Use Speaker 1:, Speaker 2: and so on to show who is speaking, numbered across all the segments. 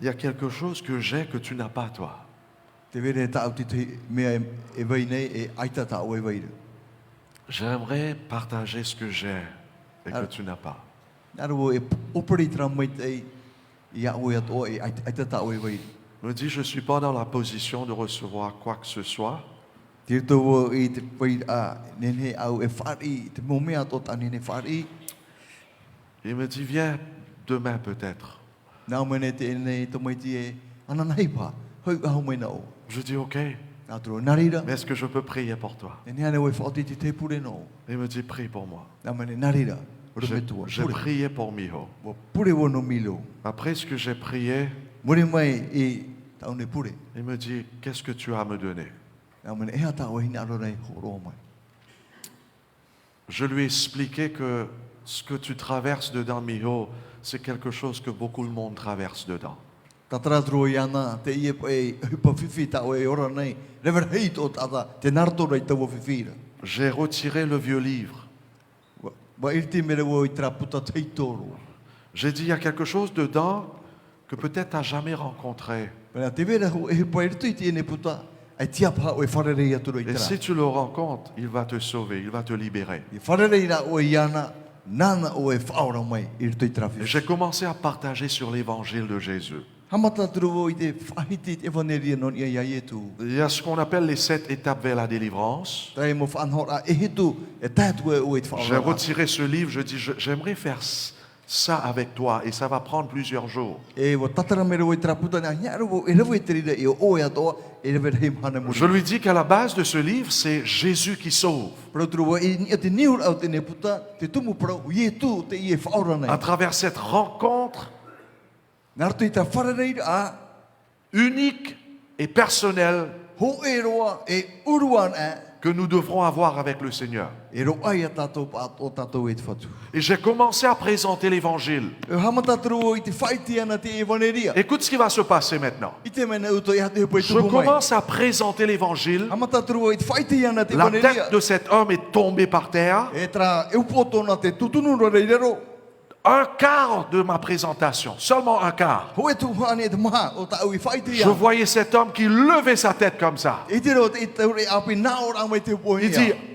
Speaker 1: il y a quelque chose que j'ai que tu n'as pas, toi. J'aimerais partager ce que j'ai et que tu n'as pas. Me dit, je ne suis pas dans la position de recevoir quoi que ce soit. Il me dit, viens demain peut-être. Je dis, ok. Mais est-ce que je peux prier pour toi? Il me dit, prie pour moi. J'ai prié pour Miho. Après ce que j'ai prié, il me dit, qu'est-ce que tu as à me donner? Je lui ai expliqué que ce que tu traverses dedans, Miho, c'est quelque chose que beaucoup de monde traverse dedans. J'ai retiré le vieux livre. J'ai dit, il y a quelque chose dedans que peut-être tu n'as jamais rencontré. Et si tu le rencontres, il va te sauver, il va te libérer. Et j'ai commencé à partager sur l'évangile de Jésus. Il y a ce qu'on appelle les 7 étapes vers la délivrance. J'ai retiré ce livre, je dis, j'aimerais faire ça avec toi et ça va prendre plusieurs jours. Je lui dis qu'à la base de ce livre, c'est Jésus qui sauve. À travers cette rencontre unique et personnelle que nous devrons avoir avec le Seigneur. Et j'ai commencé à présenter l'évangile. Écoute ce qui va se passer maintenant. Je commence à présenter l'évangile. La tête de cet homme est tombée par terre. Un quart de ma présentation, seulement un quart. Je voyais cet homme qui levait sa tête comme ça. Il dit,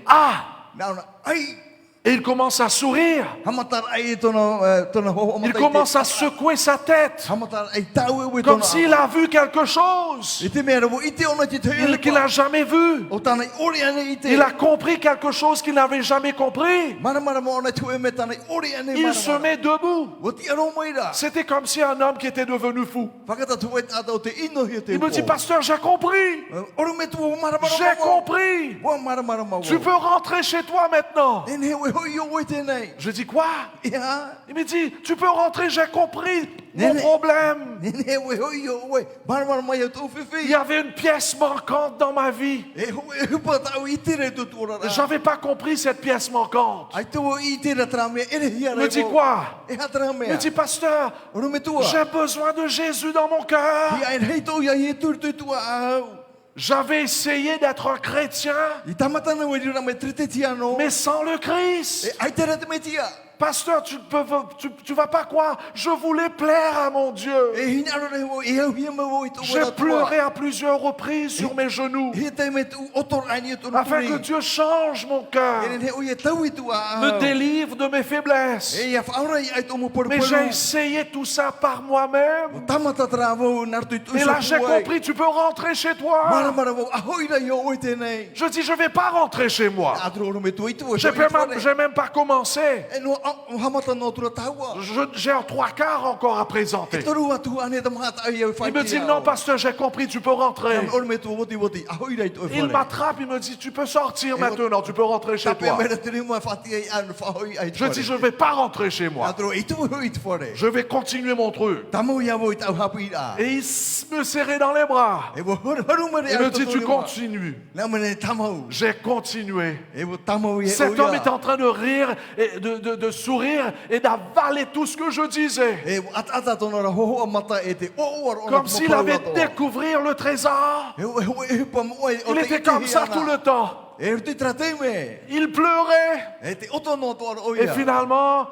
Speaker 1: ah! Et il commence à sourire. Il commence à secouer sa tête. Comme s'il a vu quelque chose qu'il n'a jamais vu. Il a compris quelque chose qu'il n'avait jamais compris. Il se met debout. C'était comme si un homme qui était devenu fou. Il me dit, pasteur, j'ai compris. J'ai compris. Tu peux rentrer chez toi maintenant. Je dis quoi? Il me dit, tu peux rentrer, j'ai compris mon problème. Il y avait une pièce manquante dans ma vie. Je n'avais pas compris cette pièce manquante. Il me dit quoi? Il me dit, pasteur, j'ai besoin de Jésus dans mon cœur. J'avais essayé d'être un chrétien, mais sans le Christ. Pasteur, tu vas pas croire, je voulais plaire à mon Dieu. J'ai pleuré à plusieurs reprises sur mes genoux, afin que Dieu change mon cœur, me délivre de mes faiblesses. Mais j'ai essayé tout ça par moi-même. Et là j'ai compris, tu peux rentrer chez toi. Je dis, je vais pas rentrer chez moi. J'ai même pas commencé. J'ai un 3/4 encore à présenter. Il me dit, non, pasteur, j'ai compris, tu peux rentrer. Il m'attrape, il me dit, tu peux sortir maintenant, tu peux rentrer chez toi. Je dis, je ne vais pas rentrer chez moi. Je vais continuer mon truc. Et il me serrait dans les bras. Il me dit, tu continues. J'ai continué. Cet homme était en train de rire, et de sourire et d'avaler tout ce que je disais. Comme s'il avait découvert le trésor. Il était comme ça tout le temps. Il pleurait. Et finalement,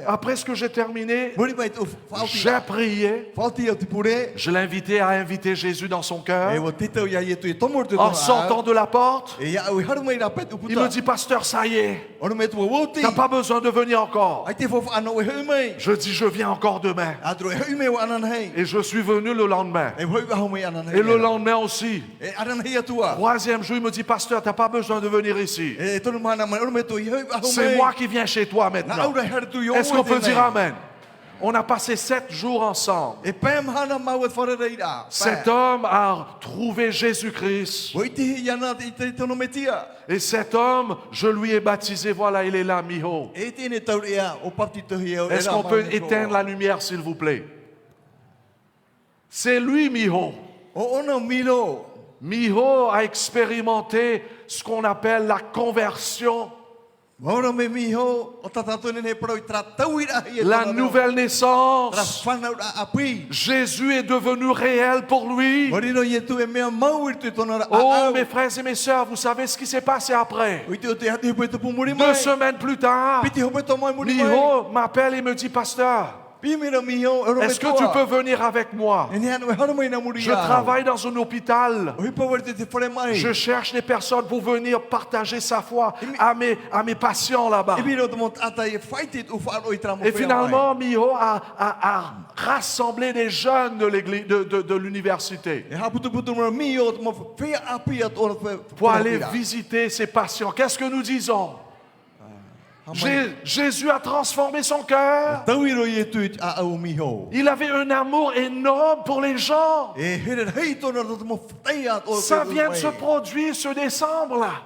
Speaker 1: après ce que j'ai terminé, j'ai prié. Je l'ai invité à inviter Jésus dans son cœur. En sortant de la porte, il me dit, pasteur, ça y est, tu n'as pas besoin de venir encore. Je dis, je viens encore demain. Et je suis venu le lendemain. Et le lendemain aussi. Troisième jour, il me dit, pasteur, tu n'as pas besoin de venir ici. C'est moi qui viens chez toi maintenant. Est-ce qu'on peut dire amen? On a passé 7 jours ensemble. Cet homme a trouvé Jésus-Christ. Et cet homme, je lui ai baptisé. Voilà, il est là, Miho. Est-ce qu'on peut éteindre la lumière, s'il vous plaît? C'est lui, Miho. Miho a expérimenté ce qu'on appelle la conversion. La nouvelle naissance. Jésus est devenu réel pour lui. Oh, mes frères et mes sœurs, vous savez ce qui s'est passé après? 2 semaines plus tard, Miho m'appelle et me dit, pasteur, est-ce que tu peux venir avec moi? Je travaille dans un hôpital. Je cherche des personnes pour venir partager sa foi à mes patients là-bas. Et finalement, Miho a rassemblé des jeunes de l'église, de l'université pour aller visiter ses patients. Qu'est-ce que nous disons? Jésus a transformé son cœur. Il avait un amour énorme pour les gens. Ça vient de se produire ce décembre-là.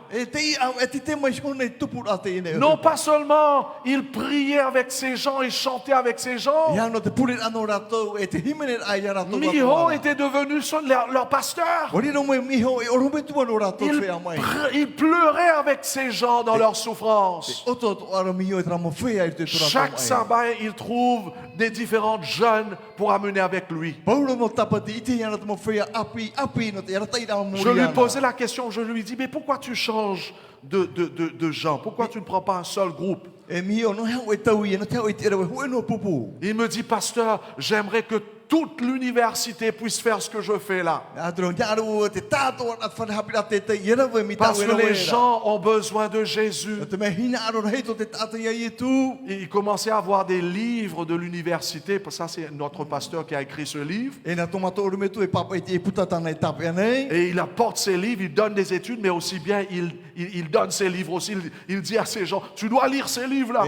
Speaker 1: Non pas seulement il priait avec ces gens et chantait avec ces gens. Miho était devenu leur pasteur. Il pleurait avec ces gens dans leur souffrance. Chaque sabbat, il trouve des différents jeunes pour amener avec lui. Je lui posais la question, je lui dis, mais pourquoi tu changes de gens? Pourquoi tu ne prends pas un seul groupe? Il me dit, pasteur, j'aimerais que toute l'université puisse faire ce que je fais là. Parce que les gens ont besoin de Jésus. Il commençait à avoir des livres de l'université. Ça, c'est notre pasteur qui a écrit ce livre. Et il apporte ses livres, il donne des études, mais aussi bien il donne ses livres aussi. Il dit à ces gens, tu dois lire ces livres-là.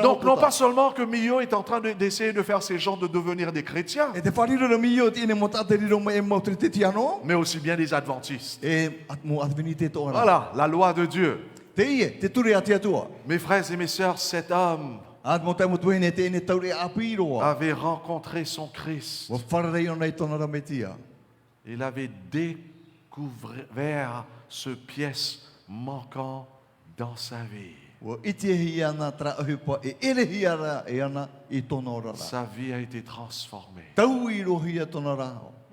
Speaker 1: Donc, non pas seulement que Miho est en train d'essayer de faire ces gens de devenir des chrétiens, mais aussi bien des adventistes. Voilà, la loi de Dieu. Mes frères et mes sœurs, cet homme avait rencontré son Christ. Il avait découvert ce pièce manquant dans sa vie. Sa vie a été transformée.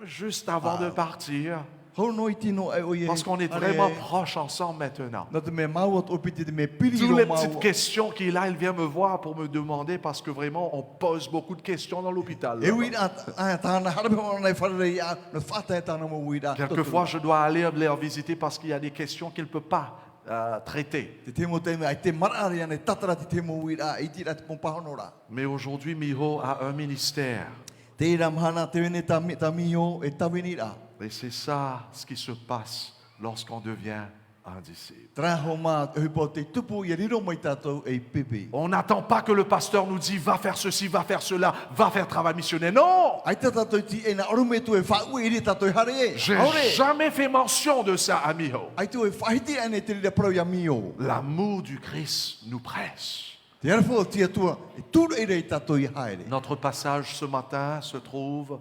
Speaker 1: Juste avant de partir, parce qu'on est vraiment proches ensemble maintenant. Toutes les petites questions qu'il a, il vient me voir pour me demander, parce que vraiment on pose beaucoup de questions dans l'hôpital. Quelquefois je dois aller les visiter parce qu'il y a des questions qu'il ne peut pas traiter. Mais aujourd'hui, Miho a un ministère. Et c'est ça ce qui se passe lorsqu'on devient un disciple. On n'attend pas que le pasteur nous dise va faire ceci, va faire cela, va faire travail missionnaire. Non! J'ai jamais fait mention de ça à Miho. L'amour du Christ nous presse. Notre passage ce matin se trouve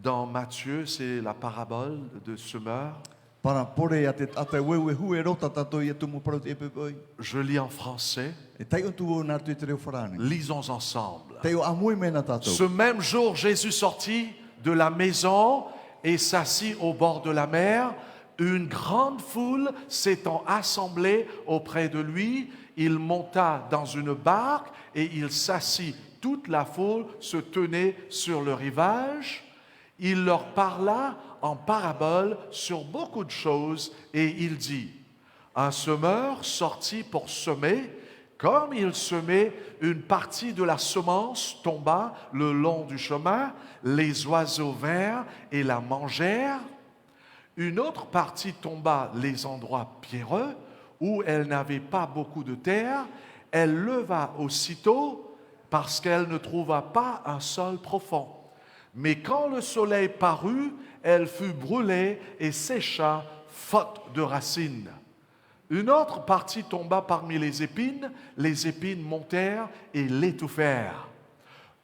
Speaker 1: dans Matthieu, c'est la parabole de semeur. Je lis en français. Lisons ensemble. Ce même jour, Jésus sortit de la maison et s'assit au bord de la mer. Une grande foule s'étant assemblée auprès de lui, il monta dans une barque et il s'assit. Toute la foule se tenait sur le rivage. Il leur parla en parabole sur beaucoup de choses et il dit, un semeur sortit pour semer. Comme il semait, une partie de la semence tomba le long du chemin, les oiseaux vinrent et la mangèrent. Une autre partie tomba les endroits pierreux, où elle n'avait pas beaucoup de terre. Elle leva aussitôt, parce qu'elle ne trouva pas un sol profond. Mais quand le soleil parut, elle fut brûlée et sécha, faute de racines. Une autre partie tomba parmi les épines montèrent et l'étouffèrent.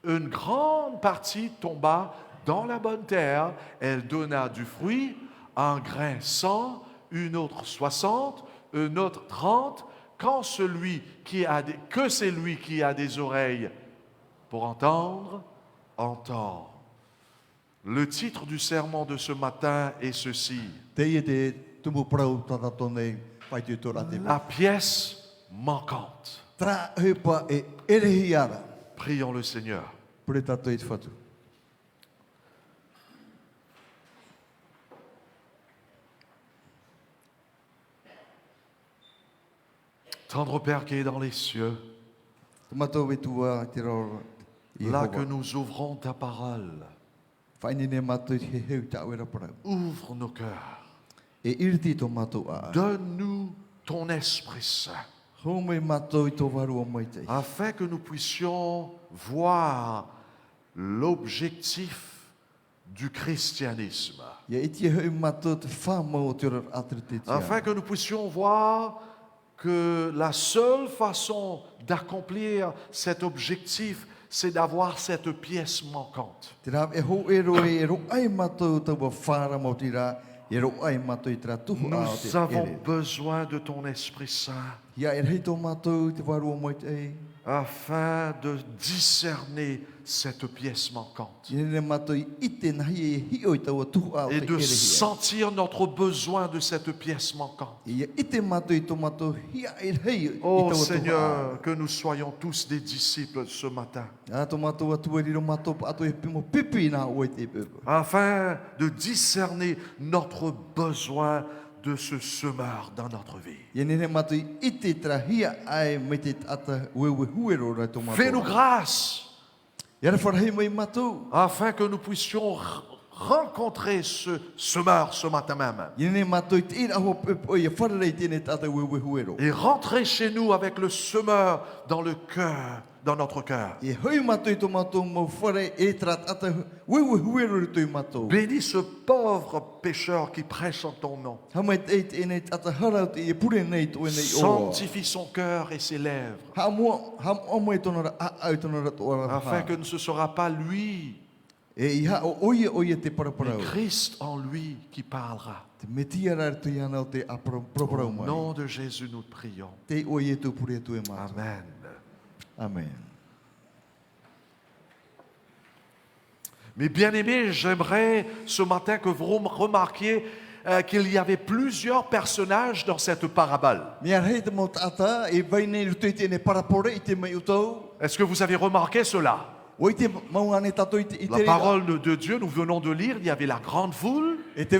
Speaker 1: Une grande partie tomba dans la bonne terre, elle donna du fruit, un grain 100, une autre 60, une autre 30, que celui qui a des oreilles pour entendre, entend. Le titre du sermon de ce matin est ceci. La pièce manquante. Prions le Seigneur. Tendre Père qui est dans les cieux, là que nous ouvrons ta parole, ouvre nos cœurs. Donne-nous ton Esprit Saint, afin que nous puissions voir l'objectif du christianisme, afin que nous puissions voir que la seule façon d'accomplir cet objectif, c'est d'avoir cette pièce manquante. Nous avons besoin de ton Esprit Saint afin de discerner cette pièce manquante et de sentir notre besoin de cette pièce manquante. Oh Seigneur, que nous soyons tous des disciples ce matin, afin de discerner notre besoin de ce semeur dans notre vie. Fais-nous grâce afin que nous puissions rencontrer ce semeur ce matin même et rentrer chez nous avec le semeur dans le cœur, dans notre cœur. Bénis ce pauvre pécheur qui prêche en ton nom. Sanctifie son cœur et ses lèvres, afin que ne ce sera pas lui, mais Christ en lui qui parlera. Au nom de Jésus, nous prions. Amen.
Speaker 2: Amen.
Speaker 1: Mais bien aimés, j'aimerais ce matin que vous remarquiez qu'il y avait plusieurs personnages dans cette parabole. Est-ce que vous avez remarqué cela? La parole de Dieu, nous venons de lire, il y avait la grande foule, il y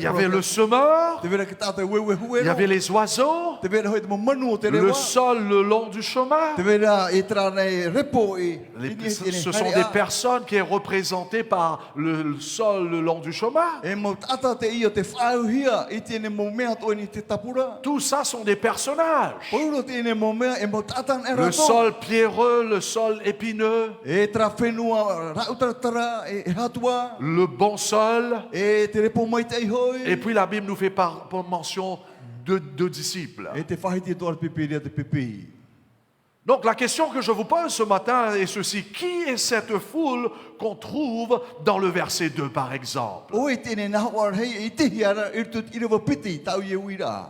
Speaker 1: avait le semeur, il y avait les oiseaux, le sol le long du chemin. Ce sont des personnes qui sont représentées par le sol le long du chemin. Tout ça sont des personnages. Le sol pierreux, le sol épineux, le bon sol, et puis la Bible nous fait mention de disciples. Donc la question que je vous pose ce matin est ceci: qui est cette foule qu'on trouve dans le verset 2 par exemple?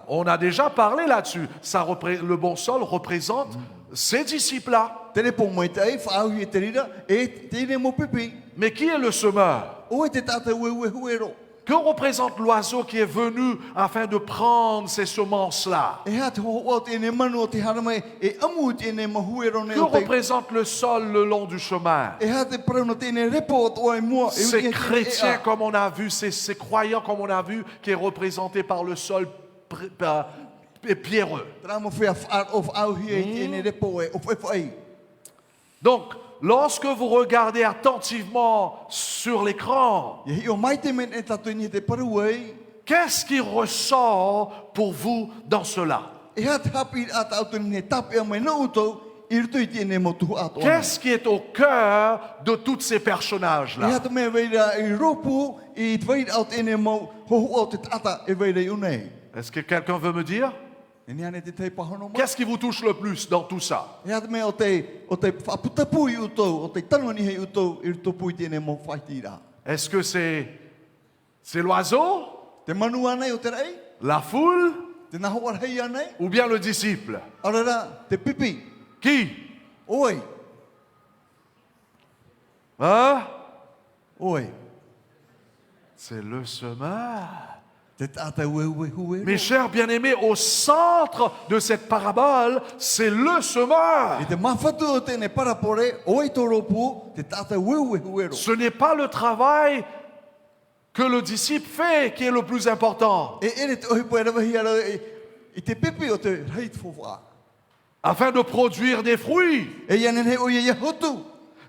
Speaker 1: On a déjà parlé là-dessus. Le bon sol représente ces disciples-là. Mais qui est le semeur? Que représente l'oiseau qui est venu afin de prendre ces semences-là? Que représente le sol le long du chemin? Ces chrétiens, comme on a vu, ces croyants, comme on a vu, qui est représenté par le sol pierreux. Donc, lorsque vous regardez attentivement sur l'écran, qu'est-ce qui ressort pour vous dans cela? Qu'est-ce qui est au cœur de tous ces personnages-là? Est-ce que quelqu'un veut me dire? Qu'est-ce qui vous touche le plus dans tout ça? Est-ce que c'est l'oiseau, la foule, ou bien le disciple? Qui? Hein? C'est le semeur. Mes chers bien-aimés, au centre de cette parabole, c'est le semeur. Ce n'est pas le travail que le disciple fait qui est le plus important. Afin de produire des fruits.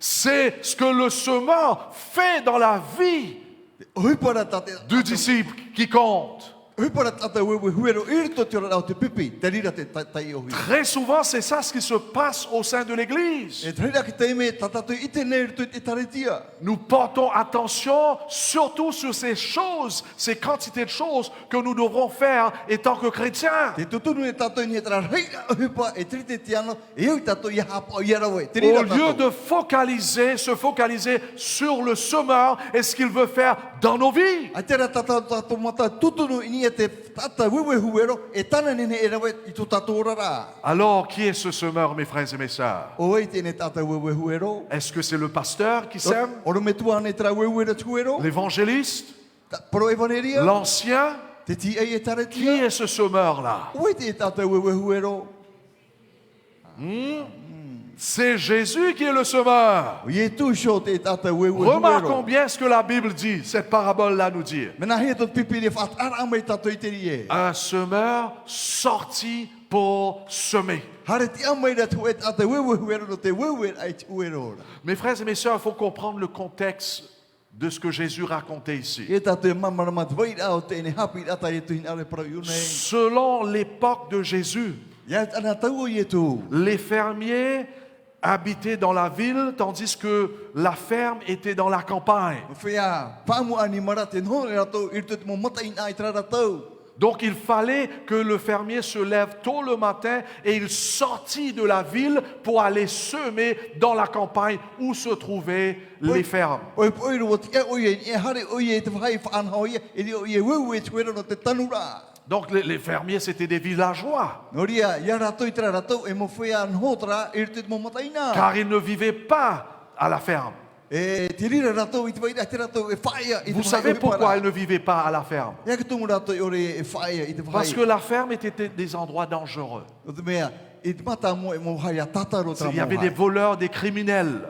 Speaker 1: C'est ce que le semeur fait dans la vie du disciple qui compte. Très souvent, c'est ça ce qui se passe au sein de l'Église. Nous portons attention surtout sur ces choses, ces quantités de choses que nous devrons faire étant que chrétiens. Au lieu de se focaliser sur le semeur et ce qu'il veut faire dans nos vies. Alors, qui est ce semeur, mes frères et mes sœurs? Est-ce que c'est le pasteur qui sème? L'évangéliste? L'ancien? Qui est ce semeur-là? C'est Jésus qui est le semeur. Remarquons bien ce que la Bible dit, cette parabole-là nous dit. Un semeur sorti pour semer. Mes frères et mes sœurs, il faut comprendre le contexte de ce que Jésus racontait ici. Selon l'époque de Jésus, les fermiers habitaient dans la ville, tandis que la ferme était dans la campagne. Donc il fallait que le fermier se lève tôt le matin et il sortit de la ville pour aller semer dans la campagne où se trouvaient les fermes. Donc les fermiers, c'était des villageois. Car ils ne vivaient pas à la ferme. Vous savez pourquoi ils ne vivaient pas à la ferme? Parce que la ferme était des endroits dangereux. Il y avait des voleurs, des criminels.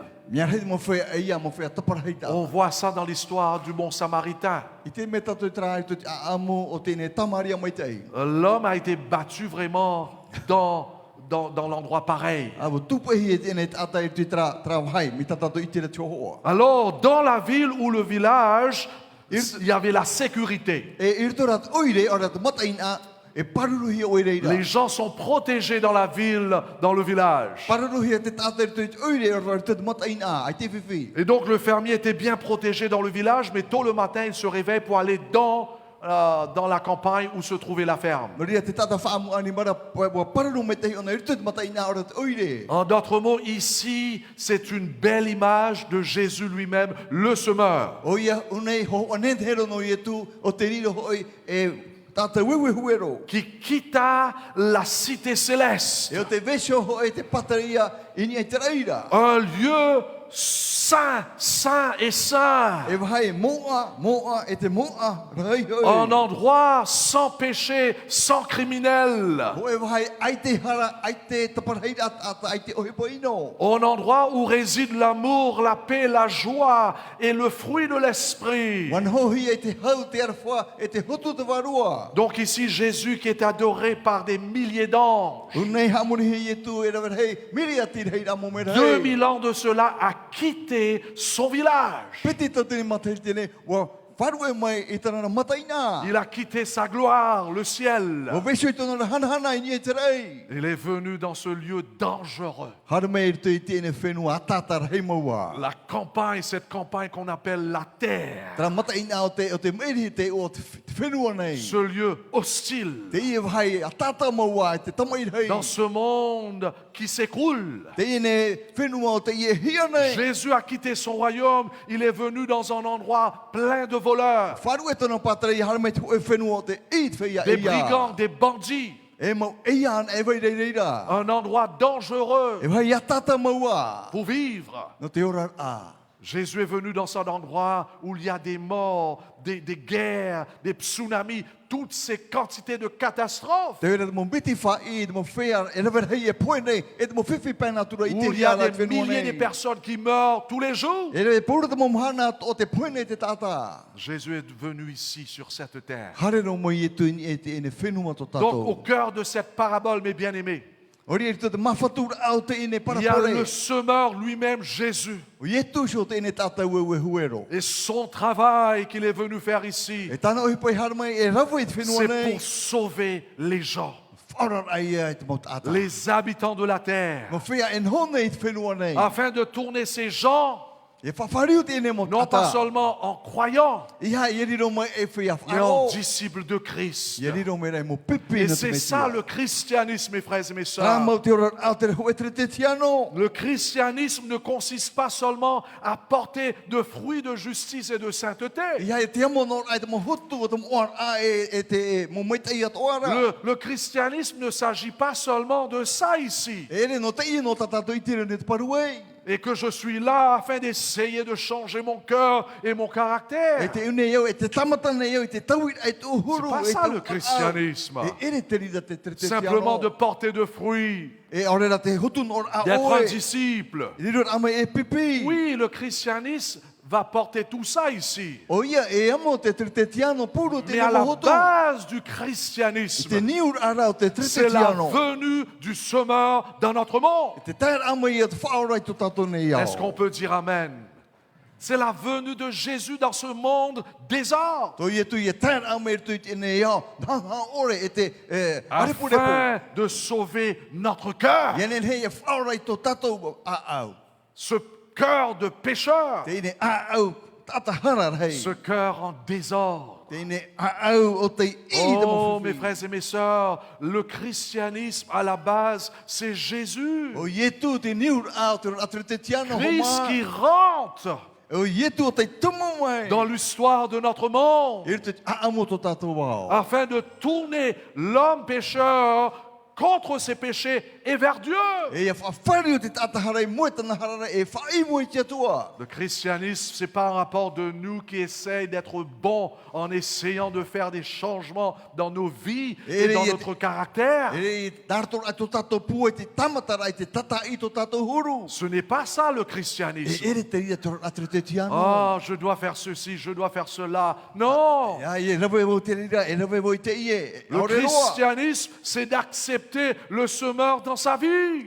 Speaker 1: On voit ça dans l'histoire du bon Samaritain. L'homme a été battu vraiment dans l'endroit pareil. Alors, dans la ville ou le village, il y avait la sécurité. Les gens sont protégés dans la ville, dans le village. Et donc le fermier était bien protégé dans le village, mais tôt le matin, il se réveille pour aller dans la campagne où se trouvait la ferme. En d'autres mots, ici, c'est une belle image de Jésus lui-même, le semeur. Qui quitta la cité céleste, un lieu Saint, saint et saint. Un endroit sans péché, sans criminel. Un endroit où réside l'amour, la paix, la joie et le fruit de l'esprit. Donc ici Jésus qui est adoré par des milliers d'anges. 2000 ans de cela a quitté son village. Il a quitté sa gloire, le ciel. Il est venu dans ce lieu dangereux. La campagne, cette campagne qu'on appelle la terre. Ce lieu hostile. Dans ce monde qui s'écroule. Jésus a quitté son royaume. Il est venu dans un endroit plein de voleurs. Des brigands, des bandits. Un endroit dangereux pour vivre. Jésus est venu dans un endroit où il y a des morts, des guerres, des tsunamis, toutes ces quantités de catastrophes. Où il y a des milliers de personnes qui meurent tous les jours. Jésus est venu ici sur cette terre. Donc au cœur de cette parabole, mes bien-aimés, il y a le semeur lui-même, Jésus. Et son travail qu'il est venu faire ici, c'est pour sauver les gens. Les habitants de la terre. Afin de tourner ces gens, non pas seulement en croyant, mais en disciples de Christ. Et c'est ça le christianisme, mes frères et mes sœurs. Le christianisme ne consiste pas seulement à porter de fruits de justice et de sainteté. Le christianisme ne s'agit pas seulement de ça ici. Et que je suis là afin d'essayer de changer mon cœur et mon caractère. C'est pas ça le christianisme. Simplement de porter de fruits. D'être un disciple. Oui, le christianisne va porter tout ça ici. Mais à la base du christianisme, c'est la venue du semeur dans notre monde. Est-ce qu'on peut dire Amen? C'est la venue de Jésus dans ce monde désordre. Afin de sauver notre cœur. Ce cœur de pécheur. Ce cœur en désordre. Oh, mes frères et mes sœurs, le christianisme à la base, c'est Jésus. Christ qui rentre dans l'histoire de notre monde afin de tourner l'homme pécheur contre ses péchés et vers Dieu. Le christianisme, c'est pas un rapport de nous qui essayent d'être bons en essayant de faire des changements dans nos vies et dans notre caractère. Ce n'est pas ça le christianisme. Oh, je dois faire ceci, je dois faire cela. Non. Le christianisme, c'est d'accepter le semeur dans sa vie.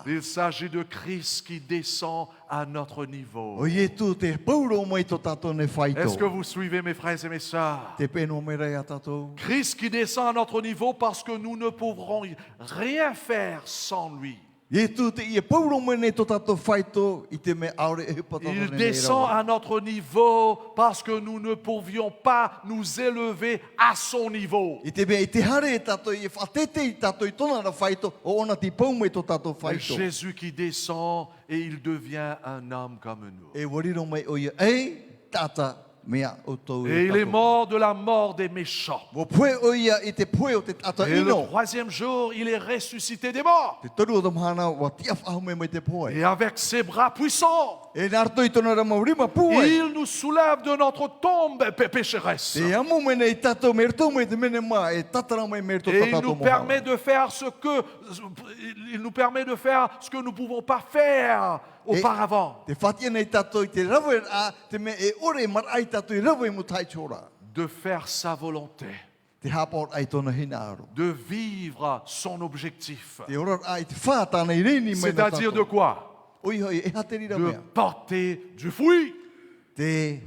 Speaker 1: Il s'agit de Christ qui descend à notre niveau. Est-ce que vous suivez, mes frères et mes sœurs? Christ qui descend à notre niveau parce que nous ne pourrons rien faire sans lui. Il descend à notre niveau parce que nous ne pouvions pas nous élever à son niveau. Jésus qui descend et il devient un homme comme nous. Et il est mort de la mort des méchants. Et le troisième jour, il est ressuscité des morts. Et avec ses bras puissants, il nous soulève de notre tombe pécheresse. Et il nous permet de faire ce que nous ne pouvons pas faire auparavant. De faire sa volonté. De vivre son objectif. C'est-à-dire de quoi? De porter du fruit. Des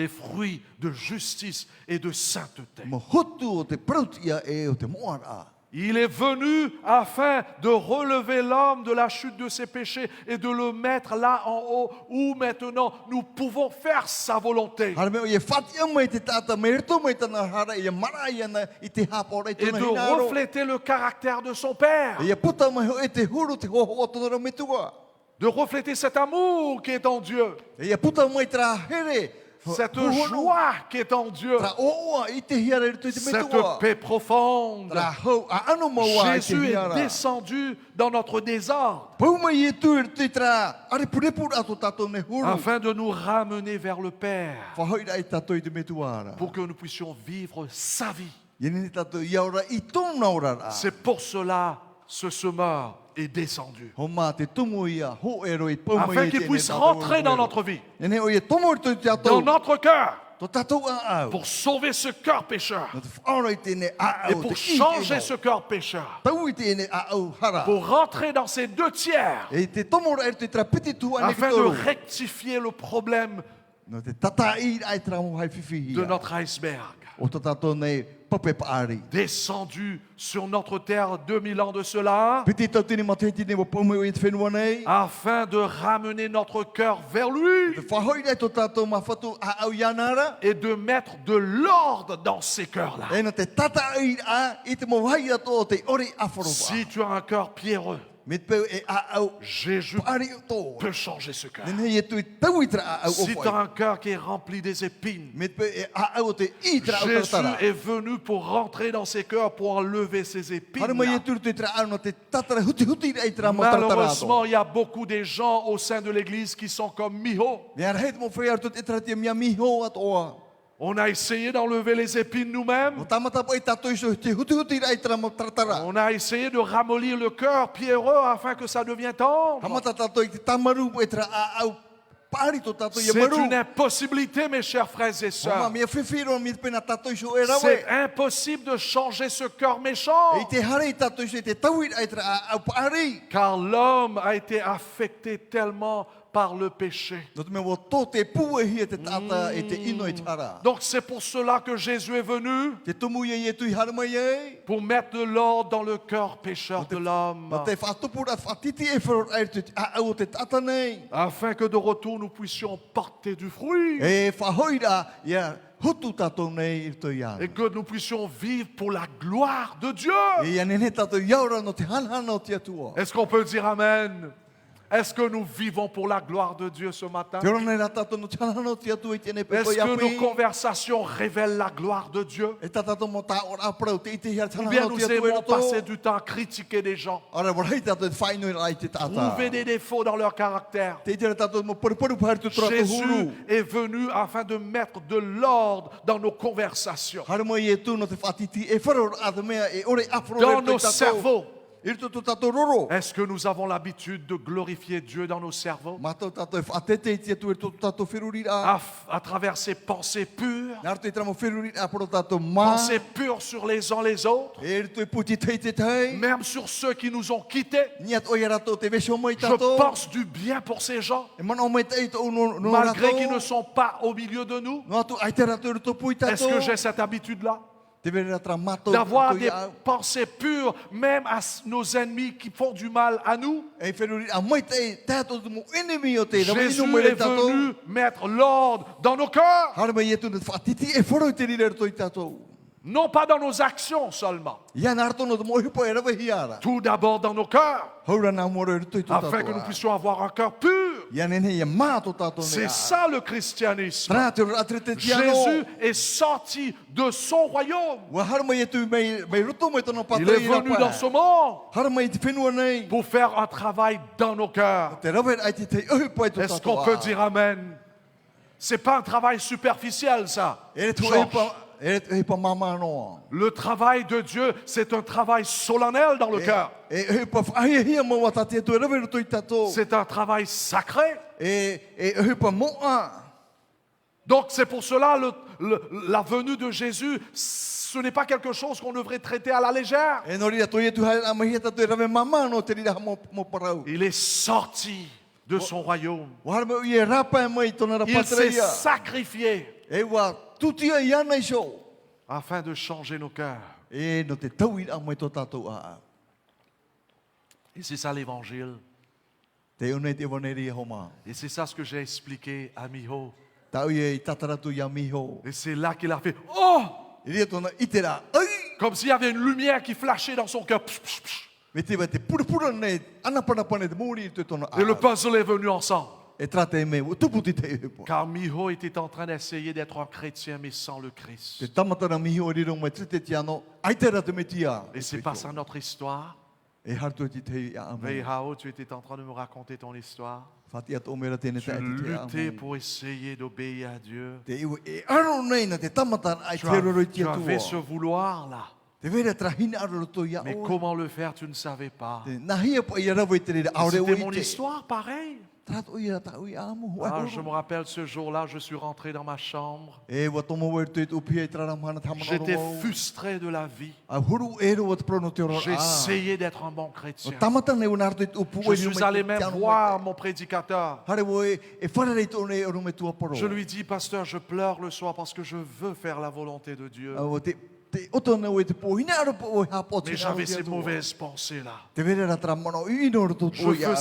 Speaker 1: fruits de justice et de sainteté. Il est venu afin de relever l'homme de la chute de ses péchés et de le mettre là en haut où maintenant nous pouvons faire sa volonté. Et de refléter le caractère de son Père. De refléter cet amour qui est en Dieu. Cette joie qui est en Dieu. Cette paix profonde. Jésus est descendu dans notre désordre. Afin de nous ramener vers le Père. Pour que nous puissions vivre sa vie. C'est pour cela ce semeur est descendu. Afin qu'il puisse rentrer dans notre vie. Dans notre cœur. Pour sauver ce cœur pécheur. Et pour changer ce cœur pécheur. Pour rentrer dans ces 2 tiers. Afin de rectifier le problème de notre iceberg. Descendu sur notre terre 2000 ans de cela, afin de ramener notre cœur vers lui et de mettre de l'ordre dans ces cœurs-là. Si tu as un cœur pierreux, Jésus peut changer ce cœur. Si tu as un cœur qui est rempli des épines, Jésus est venu pour rentrer dans ces cœurs pour enlever ces épines. Malheureusement, il y a beaucoup de gens au sein de l'église qui sont comme Miho. On a essayé d'enlever les épines nous-mêmes. On a essayé de ramollir le cœur pierreux afin que ça devienne tendre. C'est une impossibilité, mes chers frères et sœurs. C'est impossible de changer ce cœur méchant. Car l'homme a été affecté tellement par le péché. Donc c'est pour cela que Jésus est venu, pour mettre de l'ordre dans le cœur pécheur de l'homme, afin que de retour nous puissions porter du fruit et que nous puissions vivre pour la gloire de Dieu. Est-ce qu'on peut dire Amen? Est-ce que nous vivons pour la gloire de Dieu ce matin? Est-ce que nos conversations révèlent la gloire de Dieu? Ou bien nous aimons passer du temps à critiquer des gens, trouver des défauts dans leur caractère? Jésus est venu afin de mettre de l'ordre dans nos conversations, dans nos cerveaux. Est-ce que nous avons l'habitude de glorifier Dieu dans nos cerveaux? À travers ces pensées pures, pensées pures sur les uns les autres, même sur ceux qui nous ont quittés. Je pense du bien pour ces gens, malgré qu'ils ne sont pas au milieu de nous. Est-ce que j'ai cette habitude-là? D'avoir des pensées pures même à nos ennemis qui font du mal à nous. Jésus est venu mettre l'ordre dans nos cœurs. Non pas dans nos actions seulement. Tout d'abord dans nos cœurs, afin que nous puissions avoir un cœur pur. C'est ça le christianisme. Jésus est sorti de son royaume. Il est venu dans ce monde pour faire un travail dans nos cœurs. Est-ce qu'on peut dire amen? C'est pas un travail superficiel, ça. Le travail de Dieu, c'est un travail solennel dans le cœur. C'est un travail sacré. Donc c'est pour cela la venue de Jésus, ce n'est pas quelque chose qu'on devrait traiter à la légère. Il est sorti de son royaume. Il s'est sacrifié afin de changer nos cœurs. Et c'est ça l'évangile. Et c'est ça ce que j'ai expliqué à Miho. Et c'est là qu'il a fait « Oh !» Comme s'il y avait une lumière qui flashait dans son cœur. Et le puzzle est venu ensemble. Car Miho était en train d'essayer d'être un chrétien mais sans le Christ. Et c'est pas ça notre histoire. Veihao, tu étais en train de me raconter ton histoire. Tu luttais pour essayer d'obéir à Dieu. Tu avais ce vouloir-là. Mais comment le faire, tu ne savais pas. C'était mon histoire, pareil. Je me rappelle ce jour-là, je suis rentré dans ma chambre. J'étais frustré de la vie. J'ai essayé d'être un bon chrétien. Je suis allé même voir mon prédicateur. Je lui dis, pasteur, je pleure le soir parce que je veux faire la volonté de Dieu. Mais j'avais ces mauvaises pensées-là. Je faisais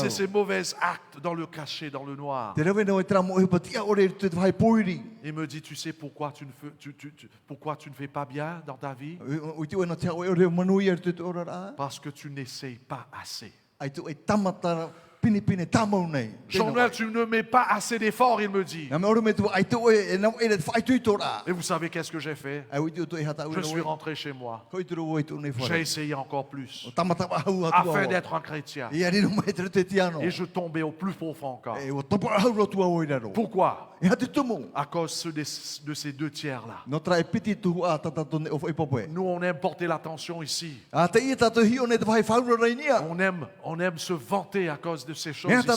Speaker 1: ces mauvais actes dans le cachet, dans le noir. Il me dit, tu sais pourquoi tu ne fais pas bien dans ta vie? Parce que tu n'essayes pas assez. Jean-Noël, tu ne mets pas assez d'efforts, il me dit. Et vous savez qu'est-ce que j'ai fait? Je suis rentré chez moi. J'ai essayé encore plus afin d'être un chrétien. Et je tombais au plus profond encore. Pourquoi? À cause de ces deux tiers-là. Nous, on aime porter l'attention ici. On aime se vanter à cause de ces choses ici.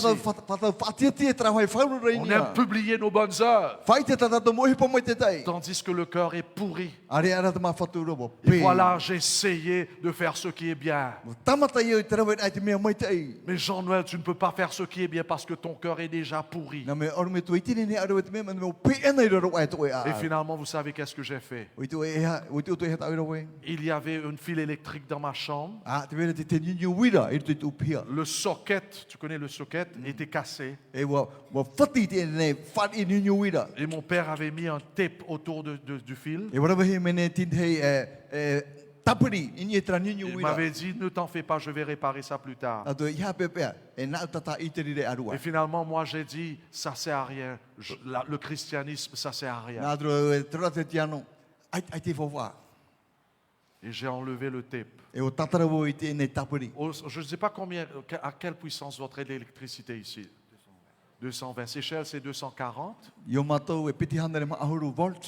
Speaker 1: On aime publier nos bonnes œuvres. Tandis que le cœur est pourri. Et voilà, j'ai essayé de faire ce qui est bien. Mais Jean-Noël, tu ne peux pas faire ce qui est bien parce que ton cœur est déjà pourri. Et finalement, vous savez qu'est-ce que j'ai fait? Il y avait une file électrique dans ma chambre. Le socket, tu connais le socket, était cassé. Et mon père avait mis un tape autour du fil. Il m'avait dit, ne t'en fais pas, je vais réparer ça plus tard. Et finalement, moi j'ai dit, ça sert à rien. Le christianisme, ça sert à rien. Et j'ai enlevé le tape. Je ne sais pas à quelle puissance votre électricité ici. 220. Seychelles, c'est 240.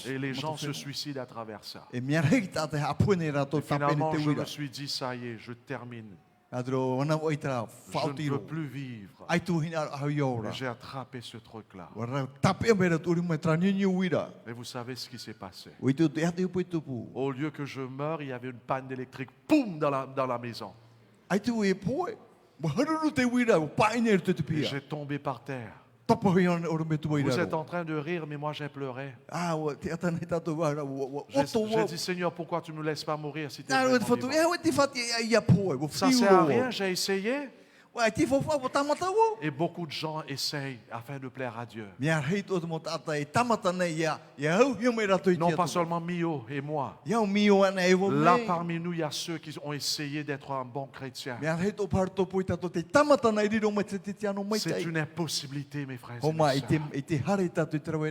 Speaker 1: Et les gens se suicident à travers ça. Et finalement, je me suis dit, ça y est, je termine. Je ne peux plus vivre. Mais j'ai attrapé ce truc-là. Et vous savez ce qui s'est passé. Au lieu que je meure, il y avait une panne d'électrique, boum, dans la maison. Et j'ai tombé par terre. Vous êtes en train de rire, mais moi j'ai pleuré. J'ai dit, Seigneur, pourquoi tu ne me laisses pas mourir si tu es Ça ne sert à rien, j'ai essayé. Et beaucoup de gens essayent afin de plaire à Dieu. Non pas seulement Mio et moi. Là parmi nous, il y a ceux qui ont essayé d'être un bon chrétien. C'est une impossibilité, mes frères et mes sœurs.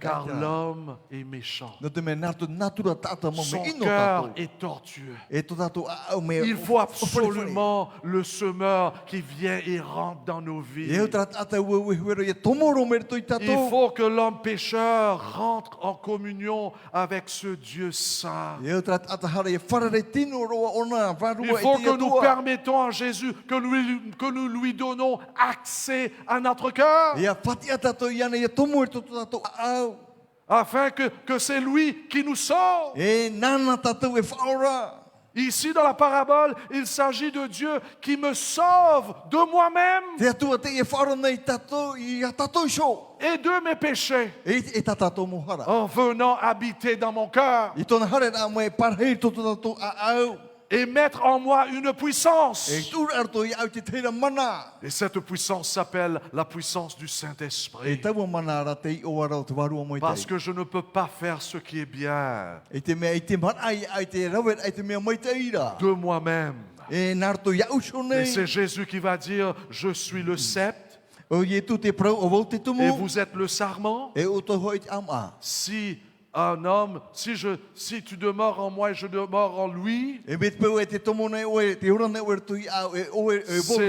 Speaker 1: Car l'homme est méchant. Son cœur est tortueux. Il faut absolument le semeur qui vient et rentre dans nos vies. Il faut que l'homme pécheur rentre en communion avec ce Dieu saint. Il faut que nous permettons à Jésus, que nous lui donnons accès à notre cœur. Afin que c'est lui qui nous sauve. Ici, dans la parabole, il s'agit de Dieu qui me sauve de moi-même et de mes péchés en venant habiter dans mon cœur et mettre en moi une puissance. Et cette puissance s'appelle la puissance du Saint-Esprit. Parce que je ne peux pas faire ce qui est bien de moi-même. Et c'est Jésus qui va dire, je suis le sceptre et vous êtes le sarment. Si un homme, si tu demeures en moi et je demeure en lui, c'est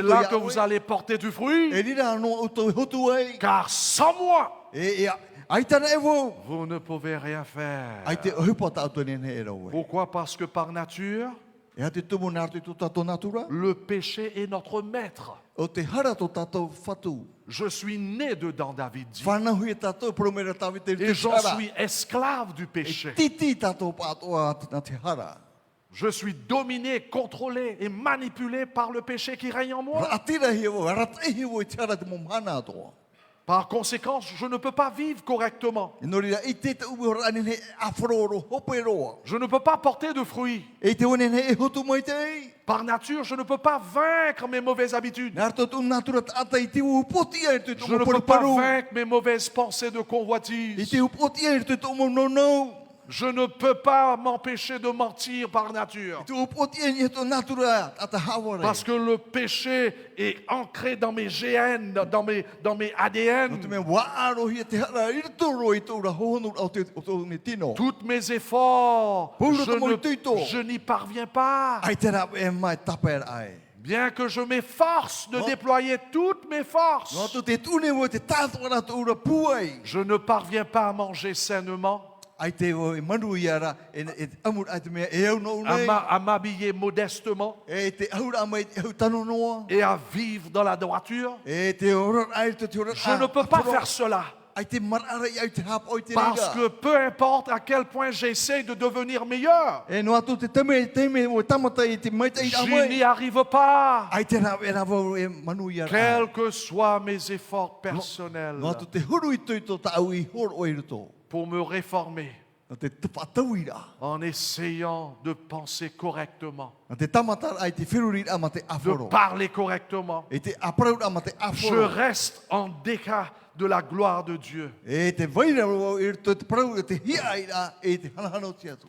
Speaker 1: là que vous allez porter du fruit. Car sans moi, vous ne pouvez rien faire. Pourquoi? Parce que par nature, le péché est notre maître. Je suis né dedans, David dit. Et j'en suis esclave du péché. Je suis dominé, contrôlé et manipulé par le péché qui règne en moi. Par conséquent, je ne peux pas vivre correctement. Je ne peux pas porter de fruits. Par nature, je ne peux pas vaincre mes mauvaises habitudes. Je ne peux pas vaincre mes mauvaises pensées de convoitise. Je ne peux pas m'empêcher de mentir par nature. Parce que le péché est ancré dans mes gènes, dans mes ADN. Tous mes efforts, je n'y parviens pas. Bien que je m'efforce de déployer toutes mes forces, je ne parviens pas à manger sainement, à m'habiller modestement et à vivre dans la droiture. Je ne peux pas faire cela. Parce que peu importe à quel point j'essaie de devenir meilleur, je n'y arrive pas. Quels que soient mes efforts personnels pour me réformer, en essayant de penser correctement, de parler correctement, je reste en décalage de la gloire de Dieu.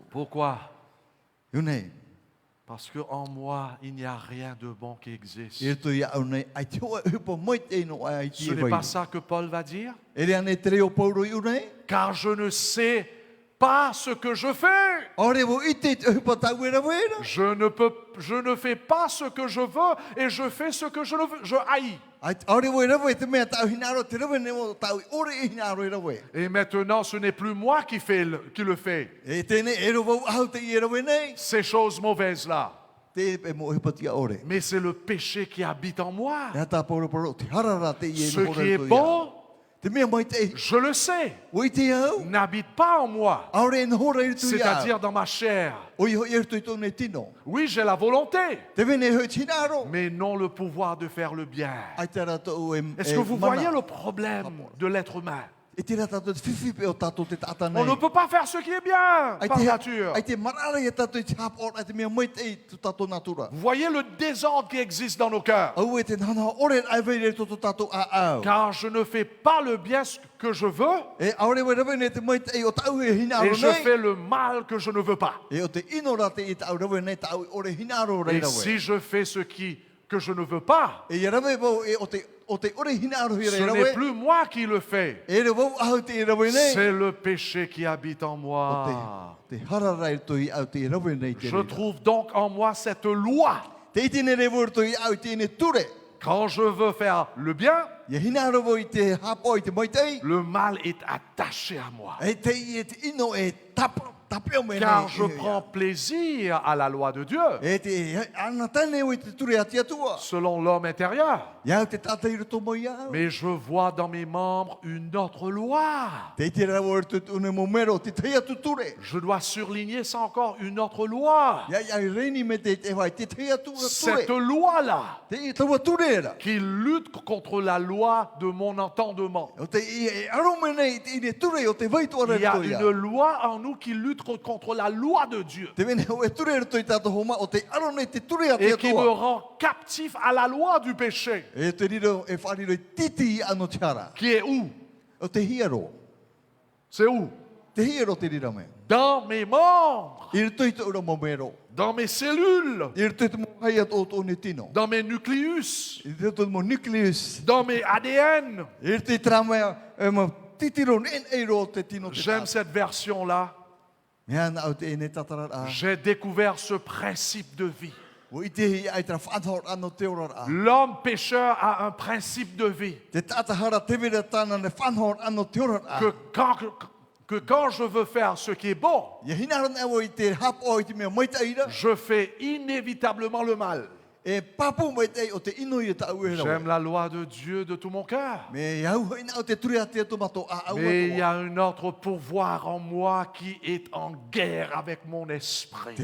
Speaker 1: Pourquoi? Parce qu'en moi, il n'y a rien de bon qui existe. Ce n'est pas ça que Paul va dire? Car je ne sais pas ce que je fais. Je ne fais pas ce que je veux et je fais ce que je haïs. Et maintenant, ce n'est plus moi qui le fais. Ces choses mauvaises-là. Mais c'est le péché qui habite en moi. Ce qui est bon, je le sais, n'habite pas en moi, c'est-à-dire dans ma chair. Oui, j'ai la volonté, mais non le pouvoir de faire le bien. Est-ce que vous voyez le problème de l'être humain? On ne peut pas faire ce qui est bien par nature. Vous voyez le désordre qui existe dans nos cœurs. Car je ne fais pas le bien que je veux et je fais le mal que je ne veux pas. Et si je fais ce que je ne veux pas, ce n'est plus moi qui le fais. C'est le péché qui habite en moi. Je trouve donc en moi cette loi. Quand je veux faire le bien, le mal est attaché à moi. Car je prends plaisir à la loi de Dieu, selon l'homme intérieur. Mais je vois dans mes membres une autre loi. Je dois surligner ça encore, une autre loi. Cette loi-là, qui lutte contre la loi de mon entendement. Il y a une loi en nous qui lutte contre la loi de Dieu et qui me rend captif à la loi du péché, qui est où? C'est où? Dans mes membres, dans mes cellules, dans mes nucléus, dans mes ADN. J'aime cette version-là. J'ai découvert ce principe de vie. L'homme pécheur a un principe de vie. Que quand je veux faire ce qui est bon, je fais inévitablement le mal. J'aime la loi de Dieu de tout mon cœur. Mais il y a un autre pouvoir en moi qui est en guerre avec mon esprit. Ce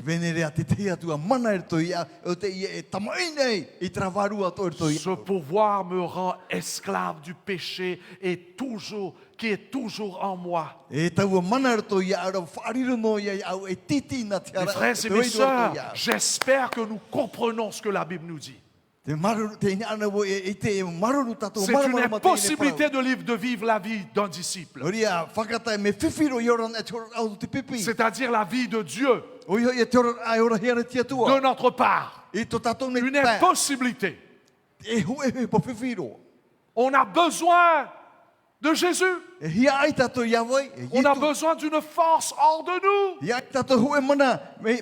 Speaker 1: pouvoir me rend esclave du péché qui est toujours en moi. Mes frères et mes sœurs, j'espère que nous comprenons ce que la Bible nous dit. C'est une impossibilité de vivre la vie d'un disciple. C'est-à-dire la vie de Dieu. De notre part. Une impossibilité. On a besoin de Jésus. On a besoin d'une force hors de nous. Et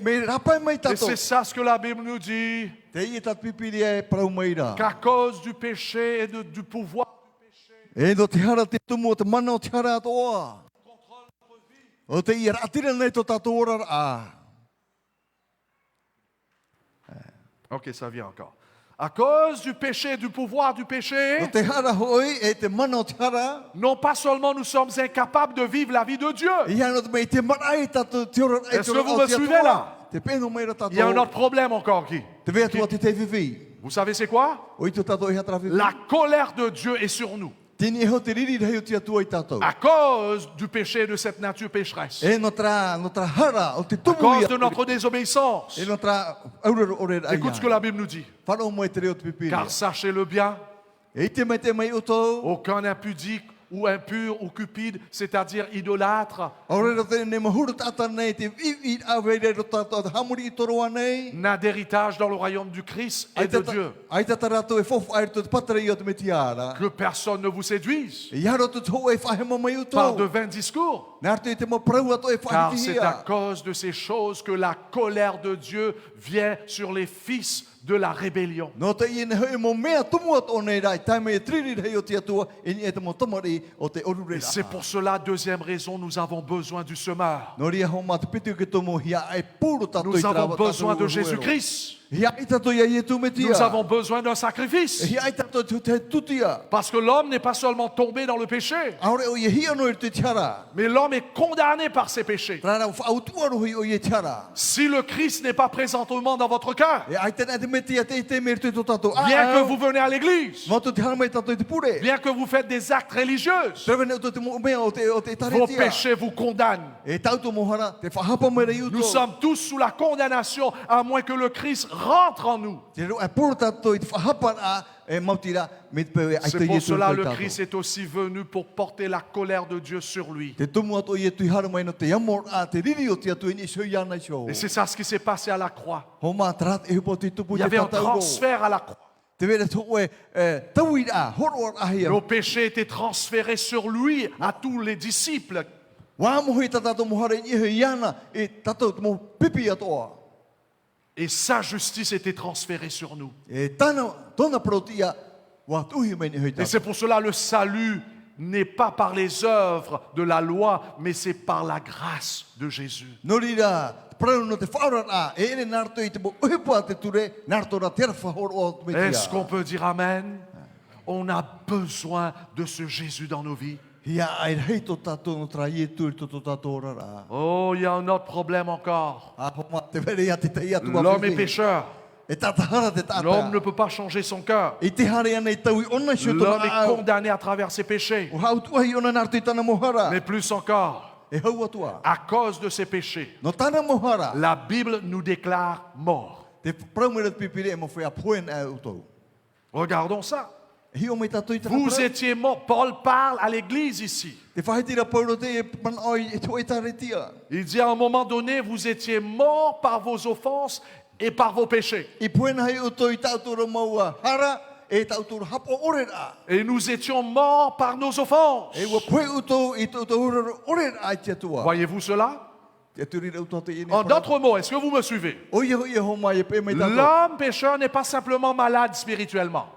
Speaker 1: c'est ça ce que la Bible nous dit. Qu'à cause du péché et du pouvoir du péché, contrôle notre vie. Ok, ça vient encore. À cause du péché et du pouvoir du péché, non pas seulement nous sommes incapables de vivre la vie de Dieu. Est-ce que vous me suivez là? Il y a un autre problème encore qui? Vous savez c'est quoi? La colère de Dieu est sur nous. À cause du péché et de cette nature pécheresse. À cause de notre désobéissance. Écoute ce que la Bible nous dit. Car sachez-le bien, aucun impudique ou impur ou cupide, c'est-à-dire idolâtre, n'a d'héritage dans le royaume du Christ et de Dieu. Que personne ne vous séduise par de vains discours, car c'est à cause de ces choses que la colère de Dieu vient sur les fils de la rébellion. Et c'est pour cela, deuxième raison, nous avons besoin du semeur. Nous avons besoin de Jésus-Christ. Nous avons besoin d'un sacrifice. Parce que l'homme n'est pas seulement tombé dans le péché, mais l'homme est condamné par ses péchés. Si le Christ n'est pas présentement dans votre cœur, bien que vous venez à l'église, bien que vous faites des actes religieux, vos péchés vous condamnent. Nous sommes tous sous la condamnation à moins que le Christ rentre en nous. C'est pour cela que le Christ est aussi venu pour porter la colère de Dieu sur lui. Et c'est ça ce qui s'est passé à la croix. Il y avait un transfert à la croix. Nos péchés étaient transférés sur lui, à tous les disciples. Et sa justice était transférée sur nous. Et c'est pour cela le salut n'est pas par les œuvres de la loi, mais c'est par la grâce de Jésus. Est-ce qu'on peut dire Amen? On a besoin de ce Jésus dans nos vies. Oh, il y a un autre problème encore. L'homme est pécheur. L'homme ne peut pas changer son cœur. L'homme est condamné à travers ses péchés. Mais plus encore, à cause de ses péchés, la Bible nous déclare morts. Regardons ça. Vous étiez morts. Paul parle à l'église ici. Il dit à un moment donné, vous étiez morts par vos offenses et par vos péchés. Et nous étions morts par nos offenses. Voyez-vous cela? En d'autres mots, est-ce que vous me suivez? L'homme pécheur n'est pas simplement malade spirituellement.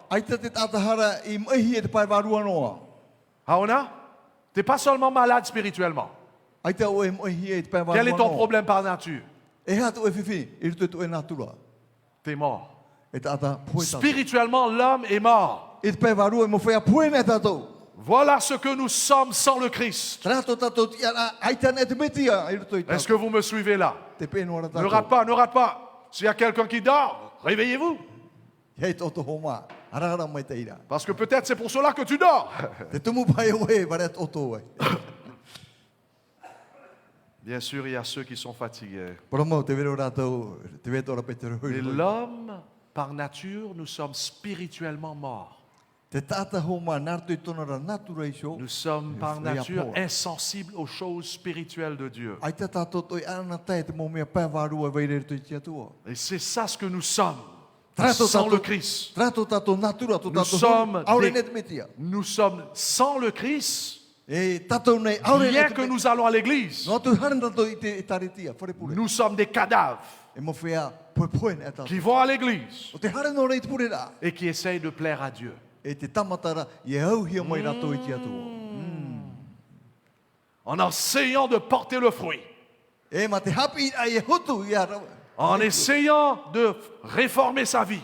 Speaker 1: Haona? Tu n'es pas seulement malade spirituellement. Quel est ton problème par nature? Tu es mort. Spirituellement, l'homme est mort. Voilà ce que nous sommes sans le Christ. Est-ce que vous me suivez là? Ne rate pas, ne rate pas. S'il y a quelqu'un qui dort, réveillez-vous. Parce que peut-être c'est pour cela que tu dors. Bien sûr, il y a ceux qui sont fatigués. Mais l'homme, par nature, nous sommes spirituellement morts. Nous sommes par nature insensibles aux choses spirituelles de Dieu. Et c'est ça ce que nous sommes sans le Christ. Nous sommes sans le Christ. Bien que nous allons à l'église, nous sommes des cadavres qui vont à l'église et qui essayent de plaire à Dieu. En essayant de porter le fruit, en essayant de réformer sa vie,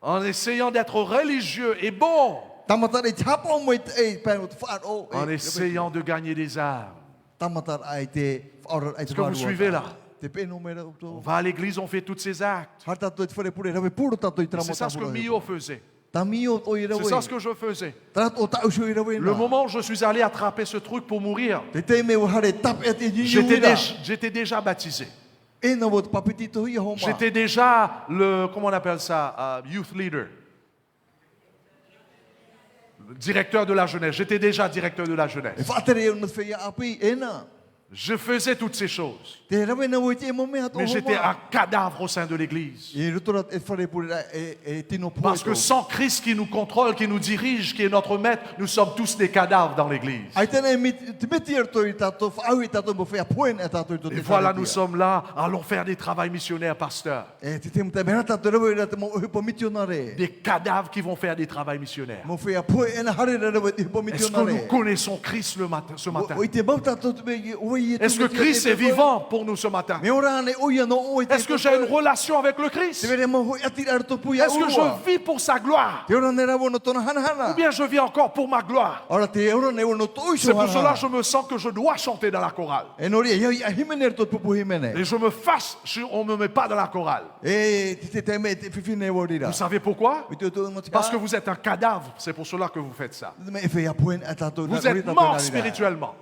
Speaker 1: en essayant d'être religieux et bon, en essayant de gagner des âmes. Est-ce que vous suivez là? On va à l'église, on fait tous ces actes. C'est ça ce que Mio faisait. C'est ça ce que je faisais. Le moment où je suis allé attraper ce truc pour mourir, j'étais déjà baptisé. J'étais déjà le, comment on appelle ça, youth leader. Directeur de la jeunesse. J'étais déjà directeur de la jeunesse. Je faisais toutes ces choses. Mais j'étais un cadavre au sein de l'église. Parce que sans Christ qui nous contrôle, qui nous dirige, qui est notre maître, nous sommes tous des cadavres dans l'église. Et voilà, nous sommes là, allons faire des travaux missionnaires, pasteur. Des cadavres qui vont faire des travaux missionnaires. Est-ce que nous connaissons Christ ce matin? Est-ce que Christ est vivant pour nous ce matin? Est-ce que j'ai une relation avec le Christ? Est-ce que je vis pour sa gloire? Ou bien je vis encore pour ma gloire? C'est pour cela que je me sens que je dois chanter dans la chorale. Et je me fâche si on ne me met pas dans la chorale. Vous savez pourquoi? Parce que vous êtes un cadavre. C'est pour cela que vous faites ça. Vous êtes mort spirituellement.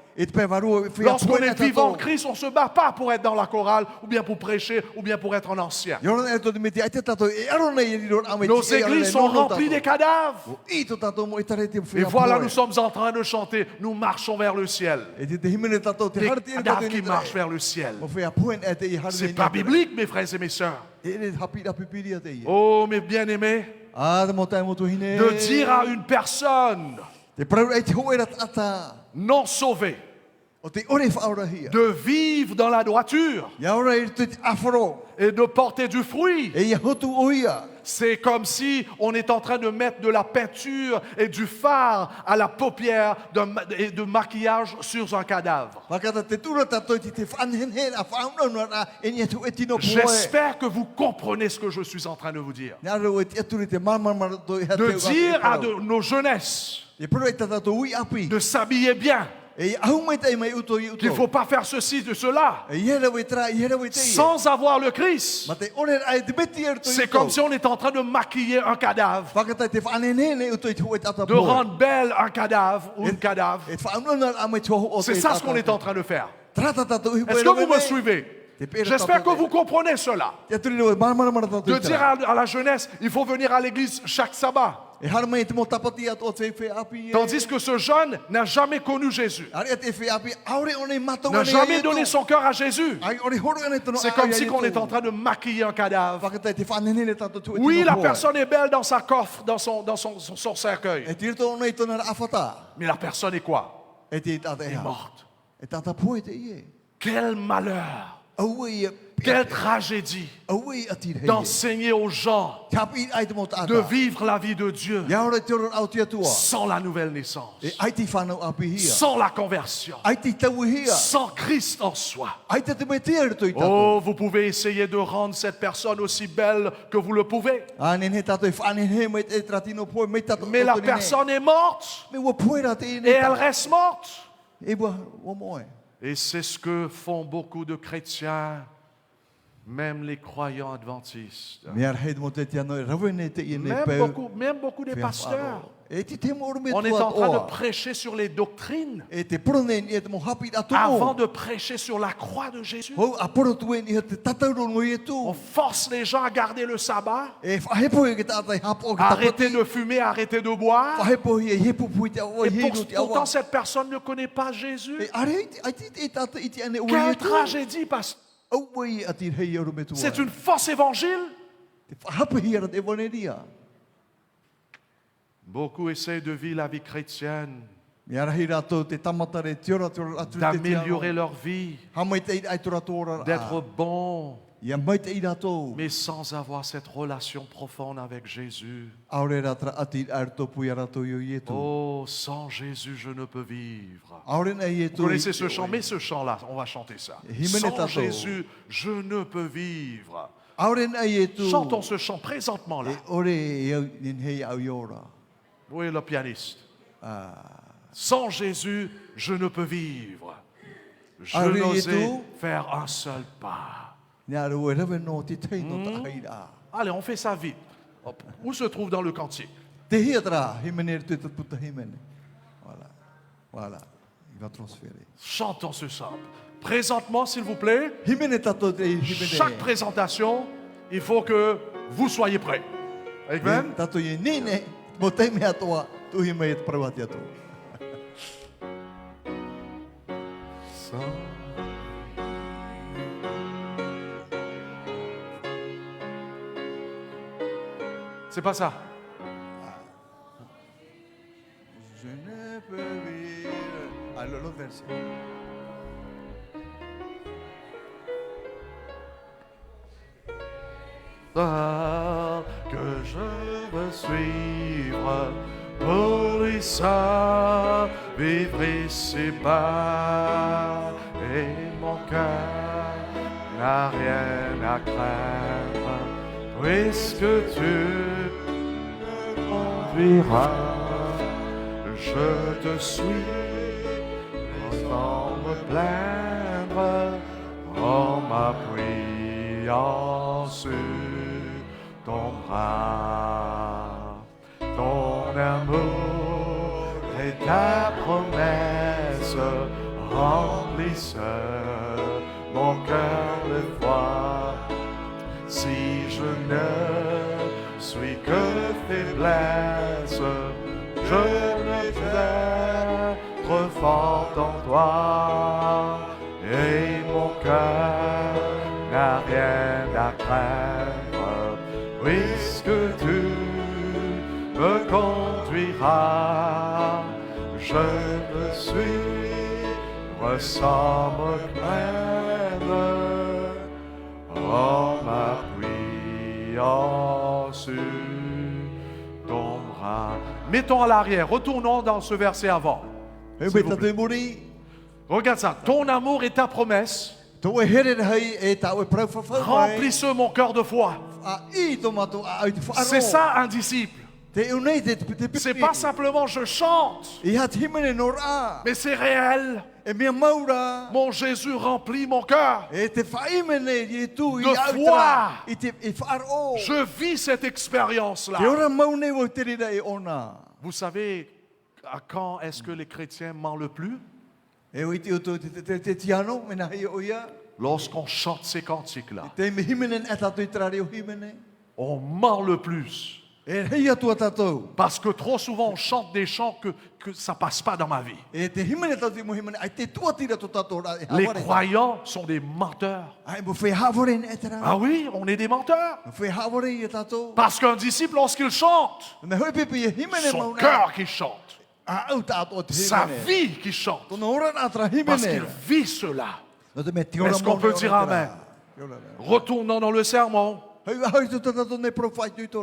Speaker 1: Lorsqu'on est vivant en Christ, on ne se bat pas pour être dans la chorale, ou bien pour prêcher, ou bien pour être un ancien. Nos églises sont remplies des cadavres. Et voilà, nous sommes en train de chanter, nous marchons vers le ciel. Des cadavres qui marchent vers le ciel. Ce n'est pas biblique, mes frères et mes sœurs. Oh, mes bien-aimés, de dire à une personne non sauvée de vivre dans la droiture et de porter du fruit, c'est comme si on est en train de mettre de la peinture et du fard à la paupière et de maquillage sur un cadavre. J'espère que vous comprenez ce que je suis en train de vous dire. De dire à nos jeunesses de s'habiller bien, qu'il ne faut pas faire ceci, de cela, sans avoir le Christ. C'est comme si on est en train de maquiller un cadavre, de rendre belle un cadavre ou une cadavre. C'est ça ce qu'on est en train de faire. Est-ce que vous me suivez? J'espère que vous comprenez cela. De dire à la jeunesse, il faut venir à l'église chaque sabbat. Tandis que ce jeune n'a jamais connu Jésus, n'a jamais donné son cœur à Jésus. C'est comme si on est en train de maquiller un cadavre. Oui, la personne est belle dans sa coffre, dans son cercueil. Mais la personne est quoi? Elle est morte. Quel malheur! Quelle tragédie d'enseigner aux gens de vivre la vie de Dieu sans la nouvelle naissance, sans la conversion, sans Christ en soi. Oh, vous pouvez essayer de rendre cette personne aussi belle que vous le pouvez. Mais la personne est morte et elle reste morte. Et c'est ce que font beaucoup de chrétiens, même les croyants adventistes. Même beaucoup des pasteurs. On est en train de prêcher sur les doctrines avant de prêcher sur la croix de Jésus. On force les gens à garder le sabbat, arrêter de fumer, arrêter de boire. Et pourtant, cette personne ne connaît pas Jésus. Quelle tragédie, pasteur! C'est une fausse évangile. Beaucoup essayent de vivre la vie chrétienne, d'améliorer leur vie, d'être bons, mais sans avoir cette relation profonde avec Jésus. Oh, sans Jésus, je ne peux vivre. Vous connaissez ce chant, mais ce chant-là, on va chanter ça. Sans Jésus, je ne peux vivre. Chantons ce chant présentement là. Où est le pianiste? Sans Jésus, je ne peux vivre. Je n'osais faire un seul pas. Allez, on fait ça vite. Hop. Où se trouve dans le cantier?
Speaker 2: Voilà. Voilà. Il va transférer.
Speaker 1: Chantons ce chant. Présentement, s'il vous plaît, chaque présentation, il faut que vous soyez prêts. Amen. C'est pas ça.
Speaker 2: Je ne peux vivre. Alors, l'autre version.
Speaker 1: Que je veux suivre pour lui seul, vivre ici-bas et cœur n'a rien à craindre, puisque tu me conduiras. Je te suis sans me plaindre, en m'appuyant sur ton bras. Ton amour et ta promesse remplissent mon cœur de foi. Si je ne suis que faiblesse, je ne peux être fort en toi, et mon cœur n'a rien à craindre, puisque tu me conduiras. Je te suivre sans me craindre, en m'appuyant sur ton bras. Mettons à l'arrière, retournons dans ce verset avant. S'il vous plaît. Regarde ça, ton amour et ta promesse remplissent mon cœur de foi. C'est ça un disciple. C'est pas simplement je chante, mais c'est réel. Mon Jésus remplit mon cœur de foi. Je vis cette expérience-là. Vous savez à quand est-ce que les chrétiens mentent le plus? Lorsqu'on chante ces cantiques-là, on ment le plus. Parce que trop souvent on chante des chants que ça ne passe pas dans ma vie. Les croyants sont des menteurs. Ah oui, on est des menteurs. Parce qu'un disciple, lorsqu'il chante, son cœur qui chante, sa vie qui chante, parce qu'il vit cela. Est-ce qu'on peut dire Amen? Retournons dans le sermon.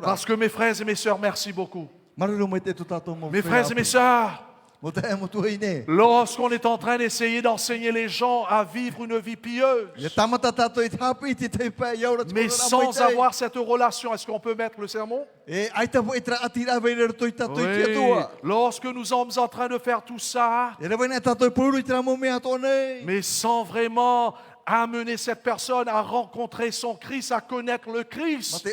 Speaker 1: Parce que mes frères et mes sœurs, merci beaucoup. Mes frères et mes sœurs, lorsqu'on est en train d'essayer d'enseigner les gens à vivre une vie pieuse, mais sans avoir cette relation, est-ce qu'on peut mettre le sermon? Oui. Lorsque nous sommes en train de faire tout ça, mais sans vraiment amener cette personne à rencontrer son Christ, à connaître le Christ,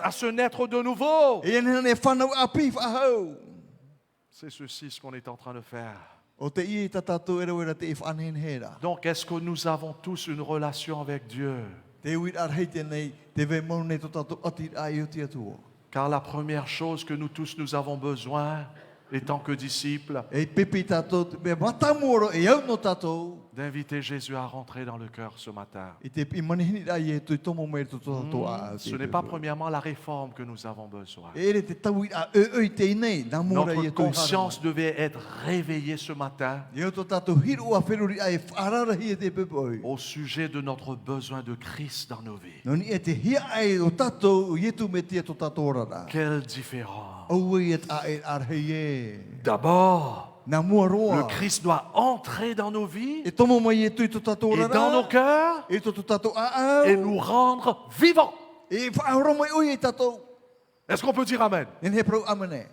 Speaker 1: à se naître de nouveau. C'est ceci ce qu'on est en train de faire. Donc, est-ce que nous avons tous une relation avec Dieu? Car la première chose que nous tous nous avons besoin, étant que disciples, d'inviter Jésus à rentrer dans le cœur ce matin. Ce n'est pas premièrement la réforme que nous avons besoin. Notre conscience devait être réveillée ce matin au sujet de notre besoin de Christ dans nos vies. Quelle différence! D'abord, le Christ doit entrer dans nos vies et dans nos cœurs et nous rendre vivants. Est-ce qu'on peut dire Amen?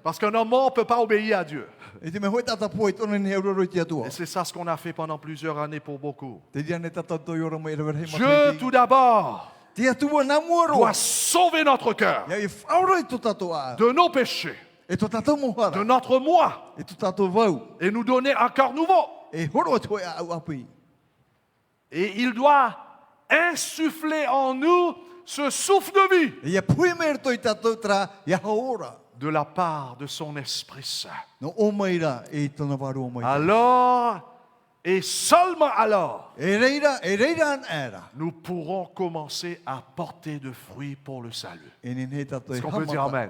Speaker 1: Parce qu'un homme mort ne peut pas obéir à Dieu. Et c'est ça ce qu'on a fait pendant plusieurs années pour beaucoup. Dieu, tout d'abord, doit sauver notre cœur de nos péchés, de notre moi, et nous donner un cœur nouveau. Et il doit insuffler en nous ce souffle de vie de la part de son Esprit Saint. Alors, et seulement alors, nous pourrons commencer à porter de fruits pour le salut. Est-ce qu'on peut dire Amen?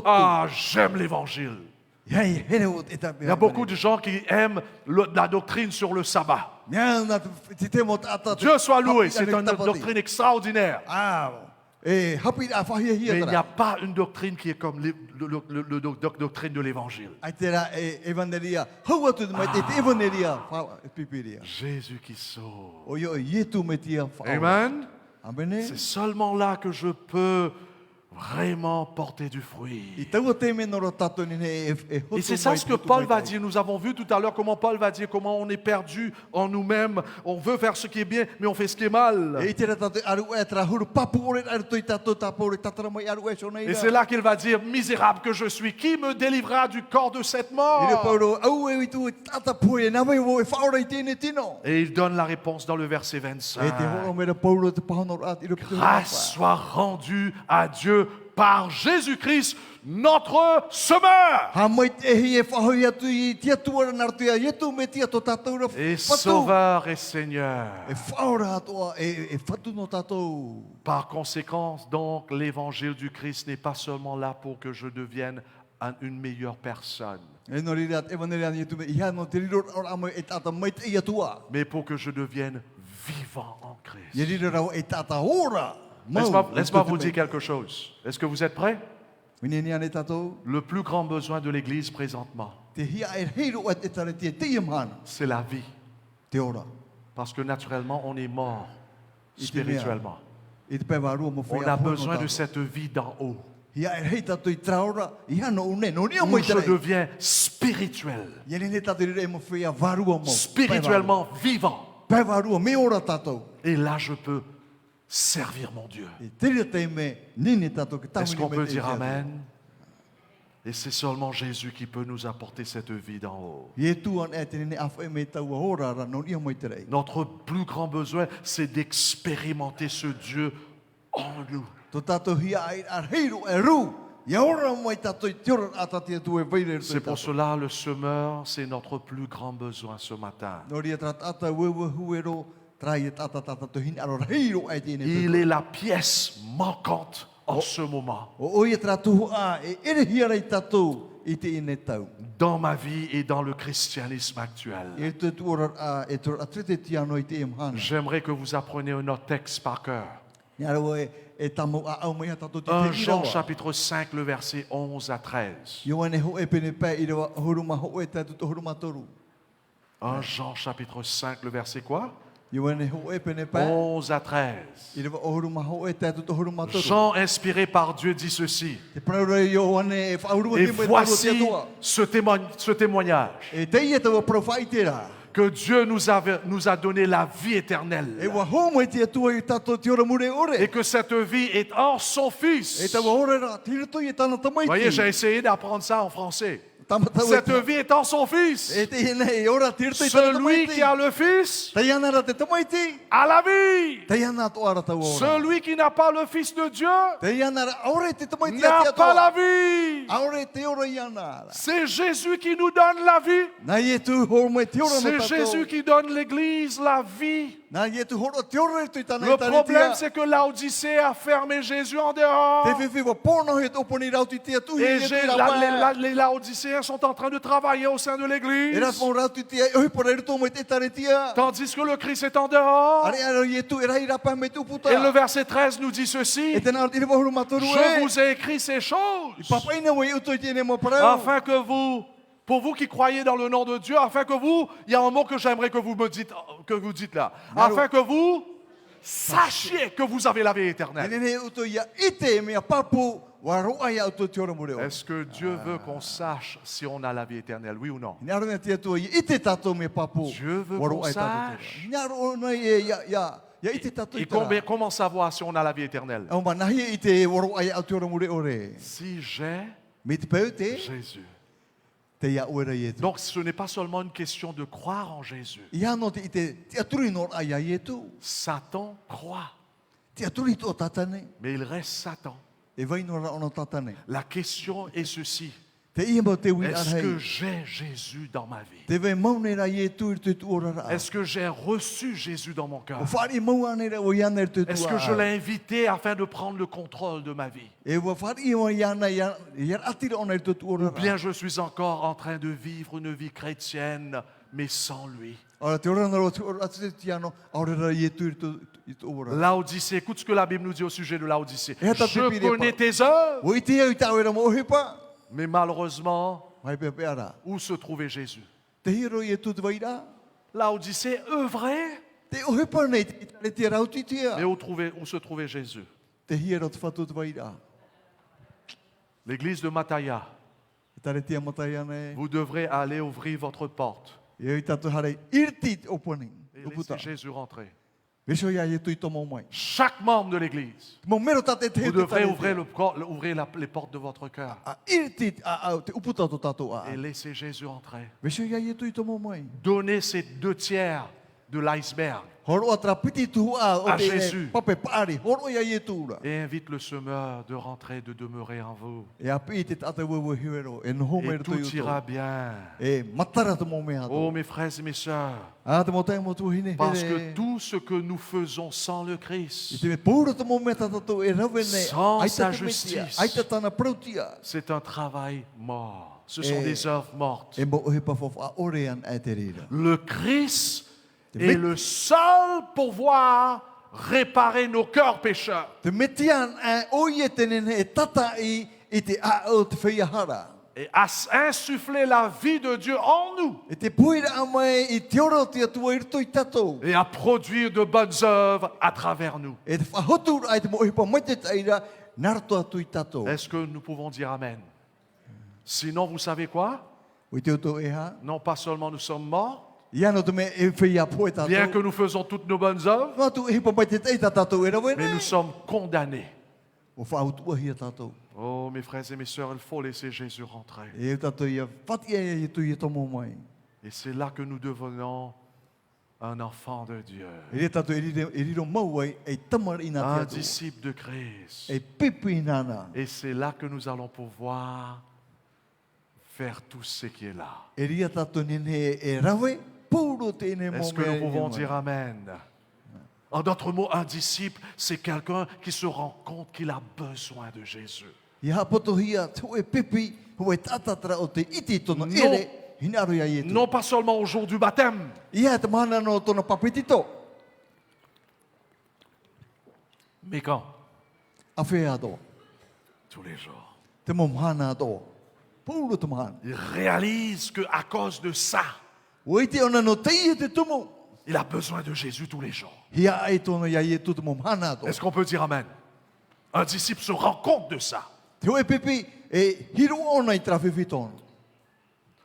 Speaker 1: Ah, j'aime l'Évangile. Il y a beaucoup de gens qui aiment la doctrine sur le sabbat. Dieu soit loué, c'est une doctrine extraordinaire.
Speaker 2: E hapi a whahia hia
Speaker 1: Mais il n'y a
Speaker 2: tara.
Speaker 1: pas une doctrine qui est comme doctrine de l'évangile.
Speaker 2: Ai tera e evangelia. Hau atu mai te evangelia. Pipiria.
Speaker 1: Jésus qui sauve.
Speaker 2: O yo yetu me tia whao.
Speaker 1: Amen.
Speaker 2: Amen.
Speaker 1: C'est seulement là que je peux vraiment porter du fruit.
Speaker 2: I taua te me nora tato ni ne e hotu
Speaker 1: Et c'est ça
Speaker 2: mai
Speaker 1: ce que
Speaker 2: hotu
Speaker 1: Paul
Speaker 2: mai
Speaker 1: va
Speaker 2: tai.
Speaker 1: dire. Nous avons vu tout à l'heure comment Paul va dire comment on est perdu en nous-mêmes. On veut faire ce qui est bien, mais on fait ce qui est mal.
Speaker 2: E tera tato aru e tra huru papu ore aru toi tato tapo ore tatara mai aru e sona
Speaker 1: Et c'est là qu'il va dire, misérable que je suis, qui me délivrera du corps de cette
Speaker 2: Ire
Speaker 1: mort?
Speaker 2: Paulo au e tu tata poe na mai wo e whaora I tēne tino.
Speaker 1: Et il donne la réponse dans le verset
Speaker 2: E te
Speaker 1: 25.
Speaker 2: horo me Paulo te pahanor at iro kitu.
Speaker 1: Grâce soit rendue à Dieu par Jésus-Christ, notre semeur
Speaker 2: Ha mai te hi e whahoi atu I tia tuara nartu ia yetu me tia to tatou ra
Speaker 1: et
Speaker 2: whatu.
Speaker 1: sauveur et Seigneur.
Speaker 2: E whaora atua e whatu no tatou.
Speaker 1: Par conséquent, donc, l'évangile du Christ n'est pas seulement là pour que je devienne une meilleure personne,
Speaker 2: E no rira at evangelia ni tu me ia no te riro ora mai e tata mai te ia tua.
Speaker 1: mais pour que je devienne vivant en Christ.
Speaker 2: Ye riro rau e tata ora.
Speaker 1: Laisse-moi vous dire quelque chose. Est-ce que vous êtes prêts?
Speaker 2: Mine ni ane tatou.
Speaker 1: Le plus grand besoin de l'Église présentement,
Speaker 2: Te hia e heiro at e tare tia te iamhana.
Speaker 1: c'est la vie.
Speaker 2: Te ora.
Speaker 1: Parce que naturellement, on est mort spirituellement.
Speaker 2: I te pewarua mo
Speaker 1: On
Speaker 2: whea
Speaker 1: a
Speaker 2: pono
Speaker 1: besoin de
Speaker 2: tatou.
Speaker 1: cette vie d'en haut,
Speaker 2: Ia e hei tatou I traora. Ia no une. No nia
Speaker 1: où
Speaker 2: mai
Speaker 1: je
Speaker 2: tere.
Speaker 1: deviens spirituel,
Speaker 2: Ia ne tatou rira e mo whea varua mo.
Speaker 1: spirituellement vivant.
Speaker 2: Pewarua me ora tatou.
Speaker 1: Et là, je peux servir mon Dieu.
Speaker 2: E te rira te me nini tatou ki
Speaker 1: Est-ce
Speaker 2: tamini
Speaker 1: qu'on
Speaker 2: me
Speaker 1: peut
Speaker 2: te
Speaker 1: dire
Speaker 2: tia.
Speaker 1: Amen? Et c'est seulement Jésus qui peut nous apporter cette vie d'en haut.
Speaker 2: Ie tuan e te nini afu e me tau ahora ra no nia mai tere.
Speaker 1: Notre plus grand besoin, c'est d'expérimenter ce Dieu en nous.
Speaker 2: To tatou hia ai ar heiro e ru. Ia ora mai tatou I te ora atatia tu e veire.
Speaker 1: C'est pour cela le semeur, c'est notre plus grand besoin ce matin.
Speaker 2: No ria tra tata wewe huero. Trai e tata tata to hin aro heiro e te
Speaker 1: Il est la pièce manquante en ce moment,
Speaker 2: O ia tra tu a e ere hia rei tatou I te ine tau.
Speaker 1: dans ma vie et dans le christianisme actuel.
Speaker 2: E te tuora a e tuora atrete tiano I te imhana.
Speaker 1: J'aimerais que vous appreniez notre texte par cœur.
Speaker 2: Ia ro e tamo a au mai tatou te
Speaker 1: 1
Speaker 2: te
Speaker 1: Jean
Speaker 2: irawa.
Speaker 1: chapitre 5, le verset 11 à 13.
Speaker 2: Ioane ho e pene pe I rewa huruma ho e tatou to huruma toru.
Speaker 1: 1 Jean chapitre 5, le verset quoi?
Speaker 2: Ioane ho e pene pe
Speaker 1: 11 à 13.
Speaker 2: I rewa huruma ho e tatou to huruma toru.
Speaker 1: Jean, inspiré par Dieu, dit ceci.
Speaker 2: Te praura Ioane e whaurua
Speaker 1: Et
Speaker 2: te mai
Speaker 1: voici
Speaker 2: tatou tia
Speaker 1: ce témoignage,
Speaker 2: E te ia taua profaitera.
Speaker 1: que Dieu nous a donné la vie
Speaker 2: E
Speaker 1: éternelle
Speaker 2: wa ho mai te tua I tatou te ora mure ore.
Speaker 1: et que cette vie est en son
Speaker 2: E
Speaker 1: Fils.
Speaker 2: taua ore ra tirato I tana tamaiti.
Speaker 1: Voyez, j'ai essayé d'apprendre ça en français.
Speaker 2: Tamata
Speaker 1: Cette vie est en son Fils.
Speaker 2: E te ina e ora tirato I tana
Speaker 1: Celui
Speaker 2: tamaiti.
Speaker 1: qui a le Fils
Speaker 2: Te iana ra te tamaiti.
Speaker 1: a la vie.
Speaker 2: Te iana to ara tau ora.
Speaker 1: Celui qui n'a pas le Fils de Dieu
Speaker 2: Te iana ra ore te tamaiti
Speaker 1: n'a pas la vie.
Speaker 2: Aore te ora iana.
Speaker 1: C'est Jésus qui nous donne la vie.
Speaker 2: Na ye tu ho mai te ora
Speaker 1: C'est
Speaker 2: no tatou.
Speaker 1: Jésus qui donne l'Église la vie.
Speaker 2: Na ye tu horo te ora tu tana
Speaker 1: Le
Speaker 2: I taritia.
Speaker 1: problème, c'est que l'Odyssée a fermé Jésus en
Speaker 2: Te
Speaker 1: dehors.
Speaker 2: whiwhi wa pono he oponi rauti te atu.
Speaker 1: Et les Laodicéens sont en train de travailler au sein de
Speaker 2: E
Speaker 1: l'Église.
Speaker 2: ras mo rauti te oi pora rito mai te taritia.
Speaker 1: Tandis que le Christ est en dehors.
Speaker 2: Are ara ye tu era ira pa me tu puta.
Speaker 1: Et le verset 13 nous dit ceci.
Speaker 2: E te na ira horo matoru
Speaker 1: Je vous ai écrit ces choses
Speaker 2: Papa ina wa uto te ne mo para.
Speaker 1: afin que vous, pour vous qui croyez dans le nom de Dieu, afin que vous, il y a un mot que j'aimerais que vous me dites, là, afin que vous sachiez que vous avez la vie éternelle.
Speaker 2: Ne uto ia ite me papu wa roa ia uto te ora mure.
Speaker 1: Est-ce que Dieu veut qu'on sache si on a la vie éternelle, oui ou non?
Speaker 2: Ni aro ne te atu ite tato me papu.
Speaker 1: Dieu veut
Speaker 2: wa
Speaker 1: qu'on
Speaker 2: roa ia tato.
Speaker 1: sache.
Speaker 2: Ni aro no ia ite tato
Speaker 1: Et
Speaker 2: ite.
Speaker 1: comment savoir si on a la vie éternelle?
Speaker 2: Au manahi ite wa roa ia te ora mure ore.
Speaker 1: Si j'ai
Speaker 2: Me te peute
Speaker 1: Jésus.
Speaker 2: te ia ora ye tu.
Speaker 1: Donc ce n'est pas seulement une question de croire en Jésus.
Speaker 2: Ia no te ite te aturi no ia ye tu.
Speaker 1: Satan croit,
Speaker 2: Te aturi to tatane.
Speaker 1: mais il reste Satan.
Speaker 2: E vai no ra ono tatane.
Speaker 1: La question est ceci.
Speaker 2: Te ia mo te wi
Speaker 1: Est-ce que
Speaker 2: arhei.
Speaker 1: j'ai Jésus dans ma vie?
Speaker 2: Te ve maune ra ye tu te tu ora ra.
Speaker 1: Est-ce que j'ai reçu Jésus dans mon cœur?
Speaker 2: O whare maua ra o iana te tu.
Speaker 1: Est-ce que je l'ai invité afin de prendre le contrôle de ma vie?
Speaker 2: E wa whare o iana ia atira ona te tu ora
Speaker 1: Ou
Speaker 2: ra.
Speaker 1: bien je suis encore en train de vivre une vie chrétienne, mais sans lui.
Speaker 2: Ora te ora no tu ora te tiano. Ora ra ye tu
Speaker 1: Laodicée, écoute ce que la Bible nous dit au sujet de Laodicée.
Speaker 2: Et attends,
Speaker 1: Je
Speaker 2: Pipi,
Speaker 1: connais tes œuvres,
Speaker 2: O iti au ta ora mo hipa.
Speaker 1: mais malheureusement,
Speaker 2: Mai pe pe ara.
Speaker 1: où se trouvait Jésus?
Speaker 2: Te hiro i tu te vaira.
Speaker 1: Laodicée œuvrait,
Speaker 2: Te o hipa nei te te rauti tia.
Speaker 1: mais où se trouvait Jésus?
Speaker 2: Te hiro te fatu te vaira.
Speaker 1: L'église de Mataya,
Speaker 2: Tare tia matai ane.
Speaker 1: vous devrez aller ouvrir votre porte
Speaker 2: E i tatu hare irti opening.
Speaker 1: et laisser Jésus rentrer.
Speaker 2: Veso ia i tu i tomo mai.
Speaker 1: Chaque membre de l'église,
Speaker 2: Mo mero tate te
Speaker 1: vous devrez ouvrir les portes de votre cœur
Speaker 2: a irti a te uputa to tato a.
Speaker 1: et laisser Jésus entrer.
Speaker 2: Veso ia i tu i tomo mai.
Speaker 1: Donnez ces 2/3 de l'iceberg
Speaker 2: Horo atra piti tu a o
Speaker 1: À
Speaker 2: te
Speaker 1: Jésus.
Speaker 2: pape pari. Horo ia i tu ra.
Speaker 1: et invite le semeur de rentrer, de demeurer en vous.
Speaker 2: E a piti tate wewe hiwero. E no
Speaker 1: Et
Speaker 2: homer tu
Speaker 1: tout ira bien.
Speaker 2: E matara te mo me
Speaker 1: Oh
Speaker 2: ato.
Speaker 1: mes frères et mes sœurs,
Speaker 2: A te mo tai mo tu hine.
Speaker 1: parce que tout ce que nous faisons sans le Christ,
Speaker 2: I te me pura te mo me tato e ravene.
Speaker 1: Sans
Speaker 2: Ai
Speaker 1: sa
Speaker 2: te metia.
Speaker 1: justice.
Speaker 2: Ai te tana prautia.
Speaker 1: c'est un travail mort. Ce sont des œuvres mortes.
Speaker 2: E mo hipa fof a orean e te rira.
Speaker 1: Le Christ est le seul pouvoir réparer nos cœurs pécheurs.
Speaker 2: Te metian e oie tenene e tata i te a o te whiahara.
Speaker 1: Et insuffler la vie de Dieu en nous
Speaker 2: E te puira a mai i te oro te atua i rito i tatou.
Speaker 1: et à produire de bonnes œuvres à travers nous.
Speaker 2: E te whahotur ai te mo hipa mai te taira narto atu i tatou.
Speaker 1: Est-ce que nous pouvons dire Amen? Sinon, vous savez quoi?
Speaker 2: O i te uto e ha.
Speaker 1: Non pas seulement nous sommes morts,
Speaker 2: Iano te me e whia poe tatou.
Speaker 1: bien que nous faisons toutes nos bonnes œuvres,
Speaker 2: Matu hipa mai te taita tatou e rawe
Speaker 1: mais nous
Speaker 2: ne.
Speaker 1: sommes condamnés.
Speaker 2: O whautua hia tatou.
Speaker 1: Oh, mes frères et mes sœurs, il faut laisser Jésus rentrer.
Speaker 2: E tatou ia whati e i tu i tomo mai.
Speaker 1: Et c'est là que nous devenons un enfant de Dieu,
Speaker 2: E re tatou e riro mau ai e tamar ina
Speaker 1: un
Speaker 2: te atu.
Speaker 1: disciple de Christ.
Speaker 2: E pipi nana.
Speaker 1: Et c'est là que nous allons pouvoir faire tout ce qui est là.
Speaker 2: E ria tatou nene e rawe. Puro te ne mo
Speaker 1: Est-ce que nous pouvons dire Amen? En d'autres mots, un disciple, c'est quelqu'un qui se rend compte qu'il a besoin de Jésus.
Speaker 2: Ia poto hia tu e pipi. Ho e tatatra o te iti tono
Speaker 1: Non.
Speaker 2: ere. Hinaru ia i e tu.
Speaker 1: Non pas seulement au jour du baptême,
Speaker 2: Ia te mana no tono papitito.
Speaker 1: mais quand?
Speaker 2: A whea do.
Speaker 1: Tous les jours.
Speaker 2: Te mo mana do. Puro te mana.
Speaker 1: Il réalise qu'à cause de ça,
Speaker 2: O iti ona no te i te tumu.
Speaker 1: il a besoin de Jésus tous les jours.
Speaker 2: Hia ai tono ia i e tu te mo mana do.
Speaker 1: Est-ce qu'on peut dire Amen? Un disciple se rend compte de ça,
Speaker 2: Te oe pipi e hiru ona i trafifi tono.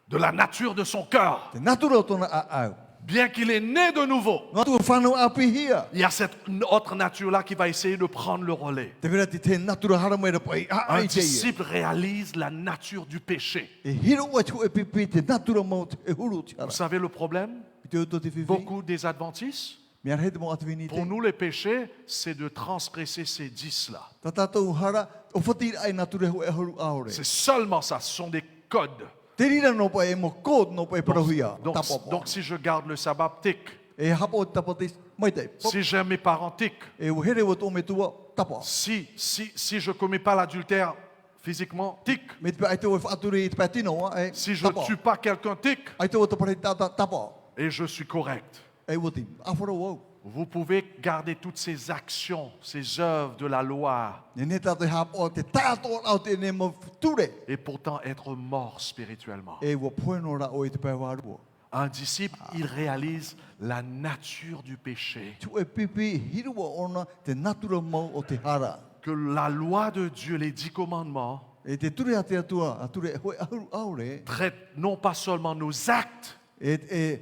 Speaker 1: de la nature de son cœur.
Speaker 2: Te natura tono a au.
Speaker 1: Bien qu'il est né de nouveau,
Speaker 2: Ngatu whanu api hia.
Speaker 1: il y a cette autre nature-là qui va essayer de prendre le relais.
Speaker 2: Te vera te natura haramoera pai a
Speaker 1: Un
Speaker 2: ai te ia.
Speaker 1: disciple réalise la nature du péché.
Speaker 2: E hiru wa tu e pipi te natura mo te e huru te ara.
Speaker 1: Vous savez le problème?
Speaker 2: I te uto te fifi.
Speaker 1: Beaucoup des adventistes,
Speaker 2: Mea rete mo atavini te.
Speaker 1: pour nous les péchés, c'est de transgresser ces 10-là.
Speaker 2: Ta tatou hara o whati ai natura ho e huru aore.
Speaker 1: C'est seulement ça, ce sont des codes.
Speaker 2: Te rira no pa e mo kod no pa e parohia.
Speaker 1: Donc si je garde le sabbat, tic.
Speaker 2: E hapo tapo te mai te.
Speaker 1: Si j'aime mes parents, tic.
Speaker 2: E o here o tome tua tapa.
Speaker 1: Si je ne commets pas l'adultère physiquement, tic.
Speaker 2: Me te ai te o whaaturi te patino e
Speaker 1: Si je ne tue pas quelqu'un, tic.
Speaker 2: Ai te o te pare tapa.
Speaker 1: Et je suis correct.
Speaker 2: E o te aforo o.
Speaker 1: Vous pouvez garder toutes ces actions, ces œuvres de la loi,
Speaker 2: Ne ne tato hapo te tato au te ne mo ture.
Speaker 1: et pourtant être mort spirituellement.
Speaker 2: E o poeno ra o te pa waru.
Speaker 1: Un disciple, il réalise la nature du péché,
Speaker 2: Tu e pipi hiru o ona te natura mo o te hara.
Speaker 1: que la loi de Dieu, les 10 commandements,
Speaker 2: E te ture ate atua, ature hoi auru aure.
Speaker 1: traitent non pas seulement nos actes,
Speaker 2: E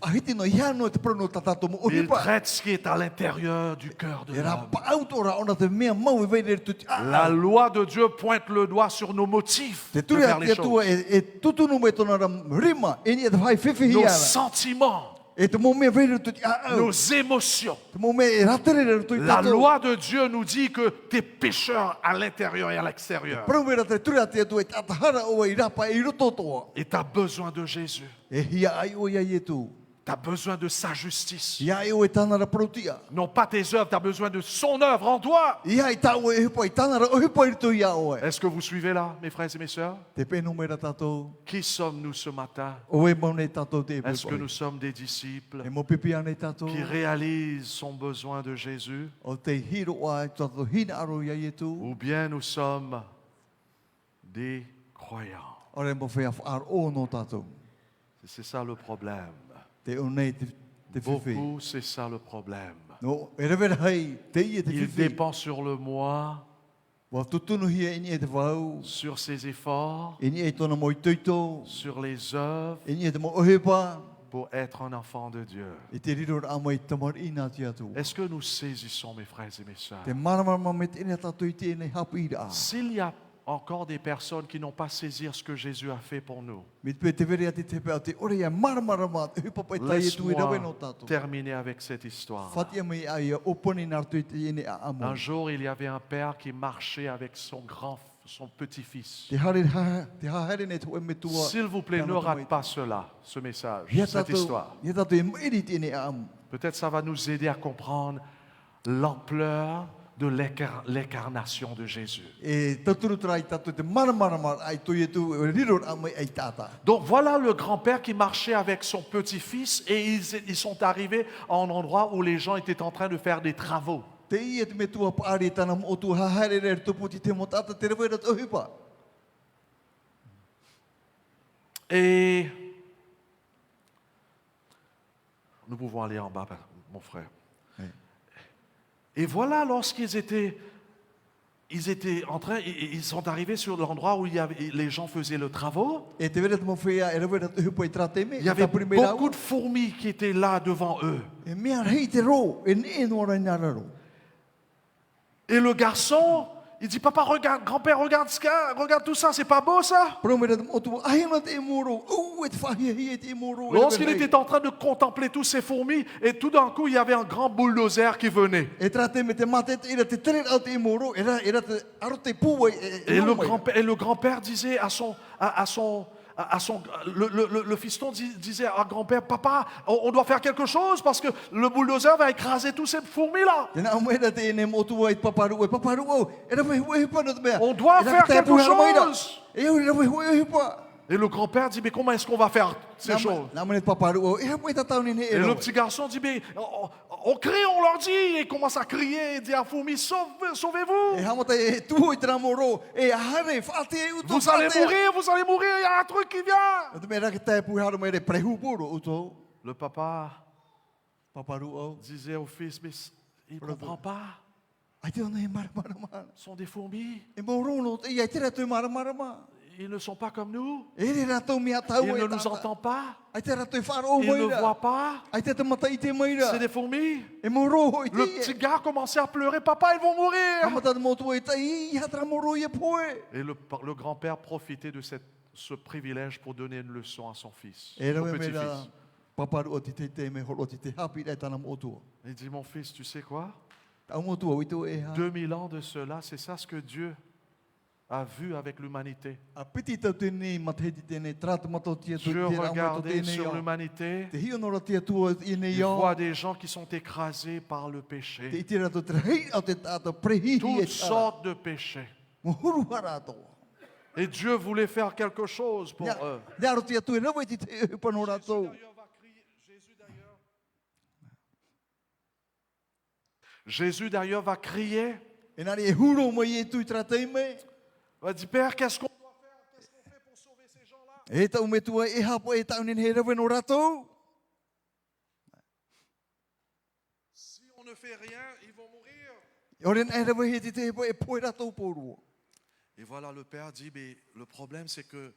Speaker 2: whahiti no iano te prono tatato mo
Speaker 1: mais ils
Speaker 2: ohipa.
Speaker 1: traitent ce qui est à l'intérieur du cœur de
Speaker 2: E ra
Speaker 1: l'homme.
Speaker 2: pautora ona te mea mau e veire tu te
Speaker 1: La loi de Dieu pointe le doigt sur nos motifs
Speaker 2: Te
Speaker 1: de
Speaker 2: ture
Speaker 1: faire
Speaker 2: ate
Speaker 1: les
Speaker 2: atua
Speaker 1: choses,
Speaker 2: e tutunu me tona rima. E ni e te whai whiwhi
Speaker 1: nos
Speaker 2: hiara.
Speaker 1: sentiments,
Speaker 2: E te mo mea veire tu te
Speaker 1: nos émotions.
Speaker 2: Te mo mea e ratere tu te
Speaker 1: La loi de Dieu nous dit que tu es pécheur à l'intérieur et à l'extérieur.
Speaker 2: Proumera te ture ate atua e tatahara o e rapa e roto toa.
Speaker 1: Et tu as besoin de Jésus.
Speaker 2: E hia ai o ia i e tu.
Speaker 1: Tu Tu as besoin de sa justice.
Speaker 2: Ia e o e tāna ra protia.
Speaker 1: Non pas tes œuvres, tu as besoin de son œuvre en toi.
Speaker 2: Ia e tāu e hipa i tāna ra o hipa i tu ia o e.
Speaker 1: Est-ce que vous suivez là, mes frères et mes sœurs?
Speaker 2: Te pēnu mera tātou.
Speaker 1: Qui sommes-nous ce matin?
Speaker 2: O e maune tātou te
Speaker 1: Est-ce que
Speaker 2: hipa.
Speaker 1: nous sommes des disciples
Speaker 2: E mo pipi ane tātou.
Speaker 1: qui réalisent son besoin de Jésus?
Speaker 2: O te hiro a tātou hina aro ia i tu.
Speaker 1: Ou bien nous sommes des croyants?
Speaker 2: O re mo whea whaar o no tātou.
Speaker 1: C'est ça le problème.
Speaker 2: Te o nei te whiwhi.
Speaker 1: Beaucoup, c'est ça le problème.
Speaker 2: No, e rewera hei, te ia te
Speaker 1: Ils
Speaker 2: whiwhi.
Speaker 1: dépendent sur le moi,
Speaker 2: Wa tutunu hia ini e te whau.
Speaker 1: sur ses efforts,
Speaker 2: Ini e tona mo i tuito.
Speaker 1: sur les œuvres
Speaker 2: Ini e te mo ohepa.
Speaker 1: pour être un enfant de Dieu.
Speaker 2: I te riro ra mo i tamar ina te atu.
Speaker 1: Est-ce que nous saisissons, mes frères et mes sœurs?
Speaker 2: Te marama me te ina tātou i te ina hapu i ra.
Speaker 1: S'il y a encore des personnes qui n'ont pas saisi ce que Jésus a fait pour nous,
Speaker 2: Me te te vere ati te pe ati ore ia marama te hupa pai tai e tu i rawe no
Speaker 1: laisse-moi
Speaker 2: tātou.
Speaker 1: terminer avec cette histoire.
Speaker 2: Fatia me a ia oponi nā tu i te ine a amo.
Speaker 1: Un jour, il y avait un père qui marchait avec son petit-fils.
Speaker 2: Te hahare ne tu e me tua.
Speaker 1: S'il vous plaît, ne rate pas cela, ce message,
Speaker 2: Ia
Speaker 1: cette
Speaker 2: tātou,
Speaker 1: histoire.
Speaker 2: ia tātou e mairi te ine a amo.
Speaker 1: Peut-être ça va nous aider à comprendre l'ampleur de l'incarnation de Jésus.
Speaker 2: E taturu trai tātou te marama ai tu i tu e riro a mai ai tāta.
Speaker 1: Donc voilà le grand-père qui marchait avec son petit-fils et ils sont arrivés à un endroit où les gens étaient en train de faire des travaux.
Speaker 2: Te ia te me tua paari tana mo tu hahare re tupu ti te mo tāta te rewe ra te hupa.
Speaker 1: Et nous pouvons aller en bas, mon frère.
Speaker 2: Oui.
Speaker 1: Et voilà, lorsqu'ils étaient en train, ils sont arrivés sur l'endroit où les gens faisaient le travaux.
Speaker 2: E te vere te mo whea e rewe ra te hupa i tra te me.
Speaker 1: Il y avait beaucoup de fourmis qui étaient là devant eux.
Speaker 2: E mea rei te ro, e ne no ra nga raro.
Speaker 1: Et le garçon, il dit, papa, regarde, grand-père, regarde tout ça, c'est pas beau ça?
Speaker 2: Promera te mo tu ahina te moro. O e te whahia hi e te moro.
Speaker 1: Lorsqu'il était en train de contempler tous ces fourmis, et tout d'un coup, il y avait un grand bulldozer qui venait.
Speaker 2: E tra te me te mate te ira te tere au te moro. Era te aro te pua
Speaker 1: Et le grand-père disait le fiston disait à grand-père, papa, on doit faire quelque chose parce que le bulldozer va écraser tous ces fourmis-là.
Speaker 2: Tena amera te ene mo tu ai paparu e paparu o. Era me hue pa no te mea.
Speaker 1: On doit faire quelque chose.
Speaker 2: E o era me hue pa.
Speaker 1: Et le grand-père dit, mais comment est-ce qu'on va faire ces choses?
Speaker 2: Na me paparu o. E mo ta tau ni ne
Speaker 1: Et le petit garçon dit, mais on crie, on leur dit, et commence à crier, et dit à fourmis, sauvez-vous.
Speaker 2: E hamata e tu i tra moro. E hare fate u tu.
Speaker 1: Vous allez mourir, il y a un truc qui vient.
Speaker 2: Te mera ke tai pu haro me re prehu puro uto.
Speaker 1: Le papa
Speaker 2: Paparu o.
Speaker 1: disait au fils, mais il ne comprend pas.
Speaker 2: Ai te ona e mara.
Speaker 1: Ce sont des fourmis.
Speaker 2: E moro no te ia te ra tu mara.
Speaker 1: Ils ne sont pas comme nous.
Speaker 2: E ra tu mea tau
Speaker 1: Ils
Speaker 2: e
Speaker 1: ne nous entendent pas.
Speaker 2: Ai te ra tu wharo
Speaker 1: Ils ne
Speaker 2: mai.
Speaker 1: voient pas.
Speaker 2: Ai te mata i te mai.
Speaker 1: C'est des fourmis.
Speaker 2: E moro i
Speaker 1: Le petit
Speaker 2: te.
Speaker 1: gars commençait à pleurer. Papa, ils vont mourir.
Speaker 2: Hamata mo tu e tai ia tra moro e poe.
Speaker 1: Et le grand-père profitait de ce privilège pour donner une leçon à son fils,
Speaker 2: E
Speaker 1: son
Speaker 2: rawe me
Speaker 1: petit-fils.
Speaker 2: ra paparu o te me holo te hapi e tana mo tu.
Speaker 1: Il dit, mon fils, tu sais quoi?
Speaker 2: Tau mo tu o ito e ha.
Speaker 1: 2000 ans de cela, c'est ça ce que Dieu a vu avec l'humanité.
Speaker 2: A piti tau tēnei matahiti tēnei trata mato tia tu
Speaker 1: Dieu
Speaker 2: tēnei amato
Speaker 1: regardait
Speaker 2: tēnei
Speaker 1: sur
Speaker 2: o.
Speaker 1: l'humanité.
Speaker 2: Te hio nora tia tua i nei
Speaker 1: Il
Speaker 2: o.
Speaker 1: voit des gens qui sont écrasés par le
Speaker 2: Te
Speaker 1: péché.
Speaker 2: itira tu te hei au te tata prehihi e
Speaker 1: Toutes
Speaker 2: tā.
Speaker 1: sortes de péchés.
Speaker 2: Mo huru harato.
Speaker 1: Et Dieu voulait faire quelque chose pour
Speaker 2: Nia
Speaker 1: eux.
Speaker 2: aro tia tu e rawe ti te panorato.
Speaker 1: Jésus d'ailleurs va crier.
Speaker 2: E nari e huro mai e tu i tratei me.
Speaker 1: Il va dire, Père, qu'est-ce qu'on doit faire? Qu'est-ce qu'on fait pour sauver ces gens-là?
Speaker 2: E tau me tua e hapo e tau nin he rawe no rato.
Speaker 1: Si on ne fait rien, ils vont mourir.
Speaker 2: Ore e rawe he ti te e poe rato poru.
Speaker 1: Et voilà, le Père dit, mais le problème c'est que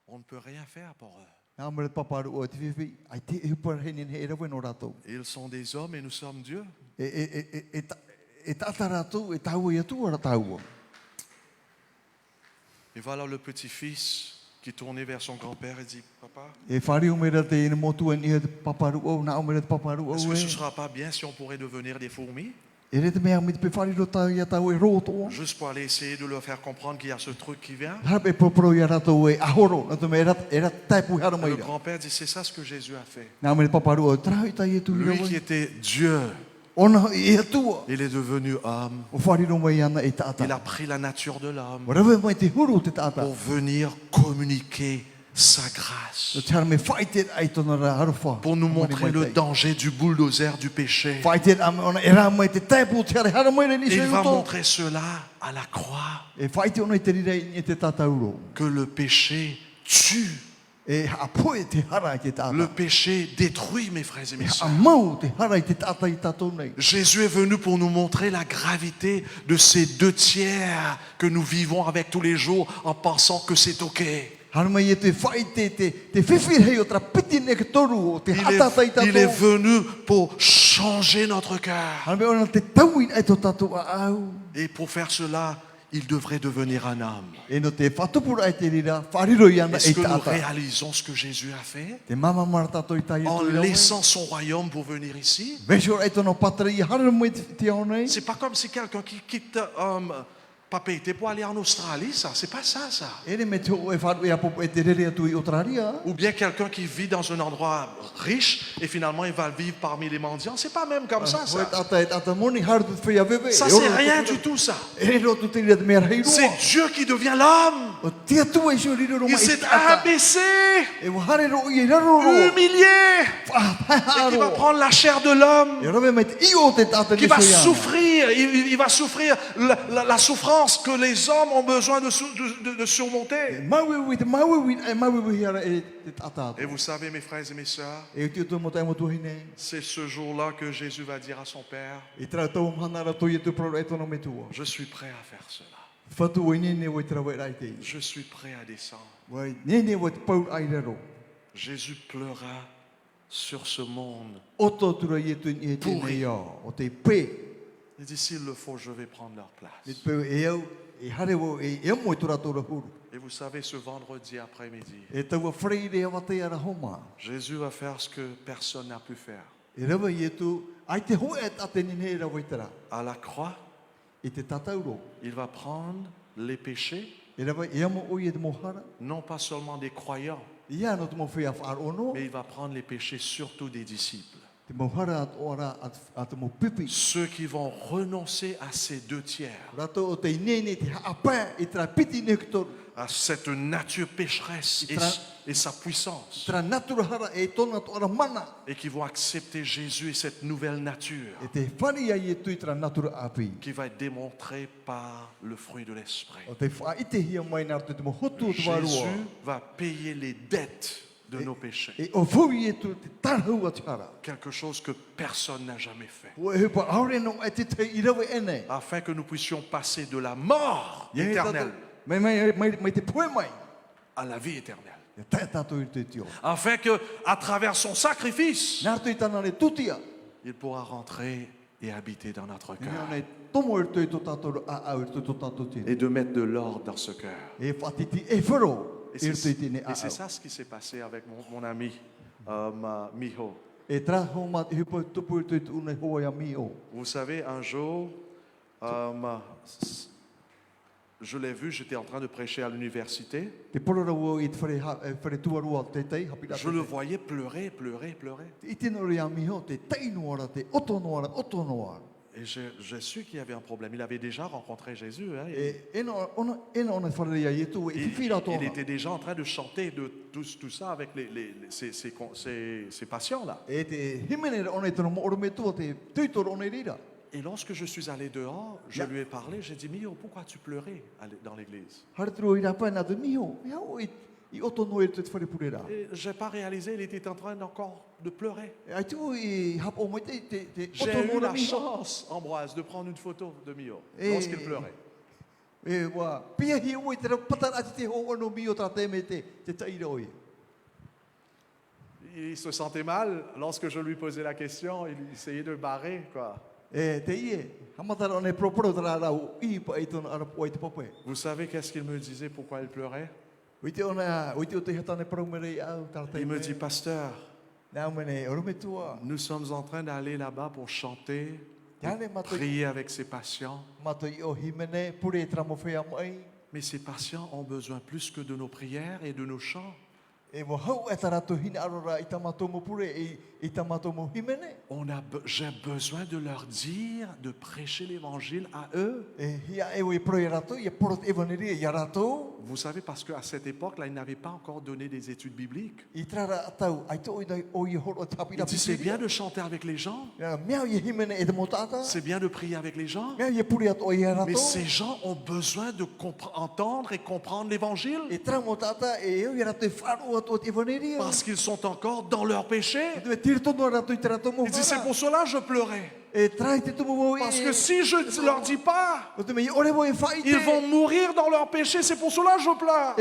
Speaker 1: on ne peut rien faire pour eux.
Speaker 2: Nā mara paparu o te whiwhi, ai te e hupara he nin he rawe no rato.
Speaker 1: Ils sont des hommes et nous sommes Dieu.
Speaker 2: E tata rato, e tau e atu ara tau.
Speaker 1: Et voilà le petit-fils qui tournait vers son grand-père et dit, Papa,
Speaker 2: E whari o mera te ina motu e ni he paparu o, nā o mera te paparu o
Speaker 1: est-ce que ce ne
Speaker 2: e.
Speaker 1: sera pas bien si on pourrait devenir des fourmis? Juste pour aller essayer de leur faire comprendre qu'il y a ce truc qui vient. Le grand-père dit, c'est ça ce que Jésus a fait. Lui qui était Dieu, il est devenu homme. Il a pris la nature de l'homme pour venir communiquer sa grâce, pour nous montrer le danger du bulldozer du péché. Il va montrer cela à la croix, que le péché tue. Le péché détruit, mes frères et mes sœurs. Jésus est venu pour nous montrer la gravité de ces 2/3 que nous vivons avec tous les jours en pensant que c'est OK. Il est venu pour changer notre cœur. Et pour faire cela, il devrait devenir un homme. Est-ce que nous réalisons ce que Jésus a fait en laissant son royaume pour venir ici? C'est pas comme si quelqu'un qui quitte Papeete pour aller en Australie, ça. C'est pas ça, ça. Ou bien quelqu'un qui vit dans un endroit riche et finalement il va vivre parmi les mendiants. C'est pas même comme ça, ça. Ça, c'est rien du tout, ça. C'est Dieu qui devient l'homme. Il s'est abaissé, humilié, et qui va prendre la chair de l'homme, qui va souffrir. Il va souffrir la souffrance que les hommes ont besoin de surmonter. Et vous savez, mes frères et mes sœurs, c'est ce jour-là que Jésus va dire à son Père, je suis prêt à faire cela. Je suis prêt à descendre. Jésus pleura sur ce monde pourri. Il dit, s'il le faut, je vais prendre leur place. Et vous savez, ce vendredi après-midi, Jésus va faire ce que personne n'a pu faire. À la croix, il va prendre les péchés, non pas seulement des croyants, mais il va prendre les péchés surtout des disciples. Ceux qui vont renoncer à ces 2/3, à cette nature pécheresse et sa puissance, et qui vont accepter Jésus et cette nouvelle nature qui va être démontrée par le fruit de l'Esprit. Jésus va payer les dettes de nos péchés. Quelque chose que personne n'a jamais fait. Afin que nous puissions passer de la mort éternelle à la vie éternelle. Afin que, à travers son sacrifice, il pourra rentrer et habiter dans notre cœur. Et de mettre de l'ordre dans ce cœur. Et c'est ça ce qui s'est passé avec mon ami Miho. Vous savez, un jour, je l'ai vu, j'étais en train de prêcher à l'université. Je le voyais pleurer. Et j'ai su qu'il y avait un problème. Il avait déjà rencontré Jésus. Hein, il était déjà en train de chanter de tout ça avec ses patients-là. Et lorsque je suis allé dehors, je lui ai parlé. J'ai dit, Mio, pourquoi tu pleurais dans l'église? Et je n'ai pas réalisé, il était en train encore de pleurer. J'ai eu la chance, Ambroise, de prendre une photo de Mio lorsqu'il pleurait. Il se sentait mal lorsque je lui posais la question, il essayait de barrer, quoi. Vous savez qu'est-ce qu'il me disait, pourquoi il pleurait? Il me dit, pasteur, nous sommes en train d'aller là-bas pour chanter prier avec ces patients. Mais ces patients ont besoin plus que de nos prières et de nos chants. J'ai besoin de leur dire, de prêcher l'évangile à eux. Vous savez, parce qu'à cette époque-là, ils n'avaient pas encore donné des études bibliques. Il dit, c'est bien de chanter avec les gens. C'est bien de prier avec les gens. Mais ces gens ont besoin de entendre et comprendre l'évangile. Parce qu'ils sont encore dans leur péché. Il dit, c'est pour cela que je pleurais. Parce que si je ne leur dis pas, ils vont mourir dans leur péché. C'est pour cela que je pleure.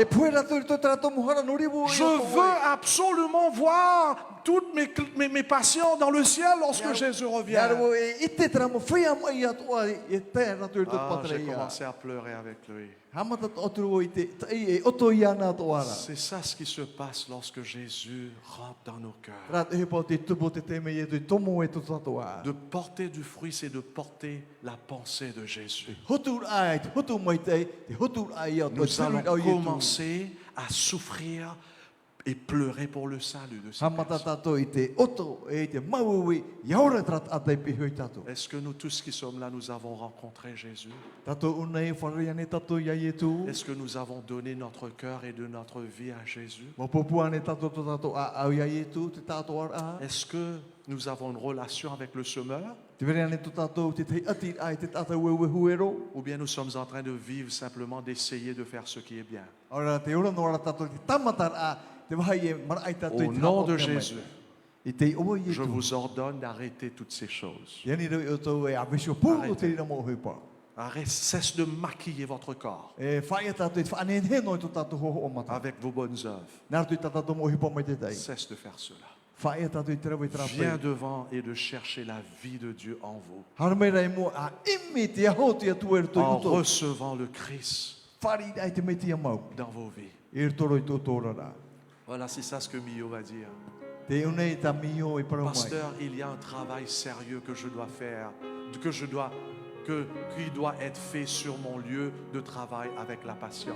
Speaker 1: Je veux absolument voir toutes mes patients dans le ciel lorsque Jésus revient. J'ai commencé à pleurer avec lui. C'est ça ce qui se passe lorsque Jésus rentre dans nos cœurs. De porter du fruit, c'est de porter la pensée de Jésus. Nous allons commencer à souffrir et pleurer pour le salut de ces personnes. Est-ce que nous tous qui sommes là, nous avons rencontré Jésus? Est-ce que nous avons donné notre cœur et de notre vie à Jésus? Est-ce que nous avons une relation avec le semeur? Ou bien nous sommes en train de vivre simplement d'essayer de faire ce qui est bien? Au nom de Jésus, je vous ordonne d'arrêter toutes ces choses. Arrête, cesse de maquiller votre corps avec vos bonnes œuvres. Cesse de faire cela. Viens devant et de chercher la vie de Dieu en vous. En recevant le Christ dans vos vies. Voilà, c'est ça ce que Mio va dire. Pasteur, il y a un travail sérieux que je dois faire, qui doit être fait sur mon lieu de travail avec la patience.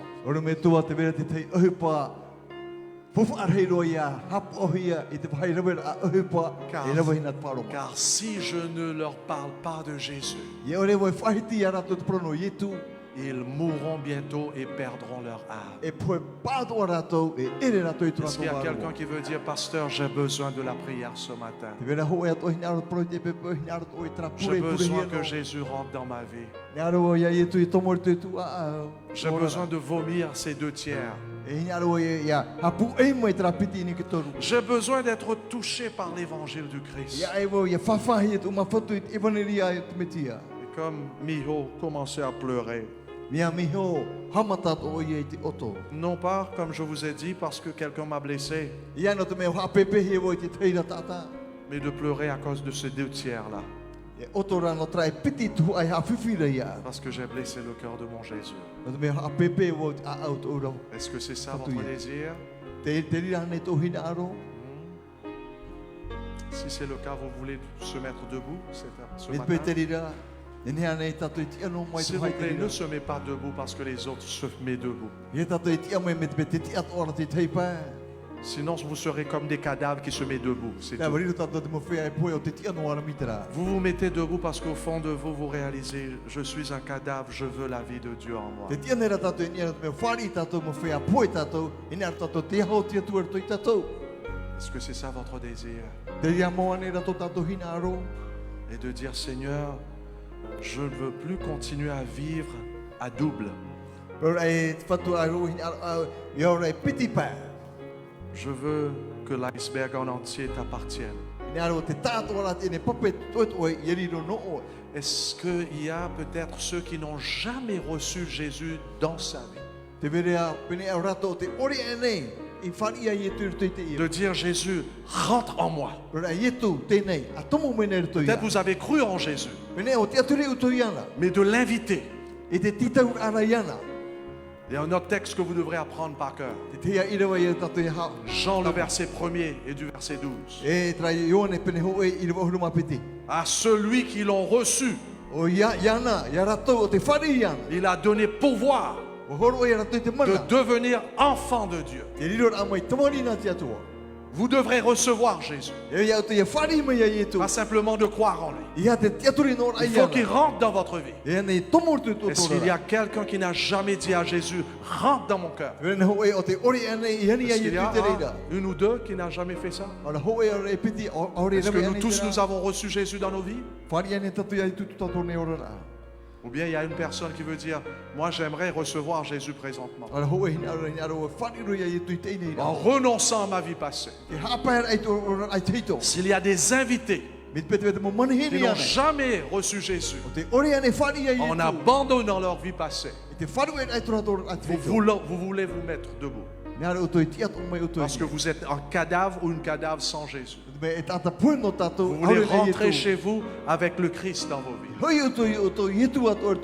Speaker 1: Car si je ne leur parle pas de Jésus, ils mourront bientôt et perdront leur âme. Est-ce qu'il y a quelqu'un qui veut dire, pasteur, j'ai besoin de la prière ce matin. J'ai besoin que Jésus rentre dans ma vie. J'ai besoin de vomir ces 2 tiers. J'ai besoin d'être touché par l'évangile du Christ. Et comme Miho commençait à pleurer, non pas, comme je vous ai dit, parce que quelqu'un m'a blessé, mais de pleurer à cause de ces 2 tiers-là. Parce que j'ai blessé le cœur de mon Jésus. Est-ce que c'est ça votre désir? Si c'est le cas, vous voulez se mettre debout ce matin? S'il vous plaît, ne se met pas debout parce que les autres se mettent debout. Sinon, vous serez comme des cadavres qui se mettent debout. C'est tout. Vous vous mettez debout parce qu'au fond de vous, vous réalisez, je suis un cadavre, je veux la vie de Dieu en moi. Est-ce que c'est ça votre désir? Et de dire, Seigneur, je ne veux plus continuer à vivre à double. Je veux que l'iceberg en entier t'appartienne. Est-ce qu'il y a peut-être ceux qui n'ont jamais reçu Jésus dans sa vie? De dire, Jésus, rentre en moi. Peut-être vous avez cru en Jésus, mais de l'inviter. Il y a un autre texte que vous devrez apprendre par cœur. Jean le verset 1er et du verset 12. À celui qui l'ont reçu, il a donné pouvoir de devenir enfant de Dieu. Vous devrez recevoir Jésus. Pas simplement de croire en lui. Il faut qu'il rentre dans votre vie. Et s'il y a quelqu'un qui n'a jamais dit à Jésus, rentre dans mon cœur. Est-ce qu'il y a une ou deux qui n'a jamais fait ça? Est-ce que nous tous nous avons reçu Jésus dans nos vies? Ou bien il y a une personne qui veut dire, moi j'aimerais recevoir Jésus présentement. En renonçant à ma vie passée. S'il y a des invités qui n'ont jamais reçu Jésus, en abandonnant leur vie passée, vous voulez vous mettre debout. Parce que vous êtes un cadavre ou une cadavre sans Jésus. Vous voulez rentrer chez vous avec le Christ dans vos vies.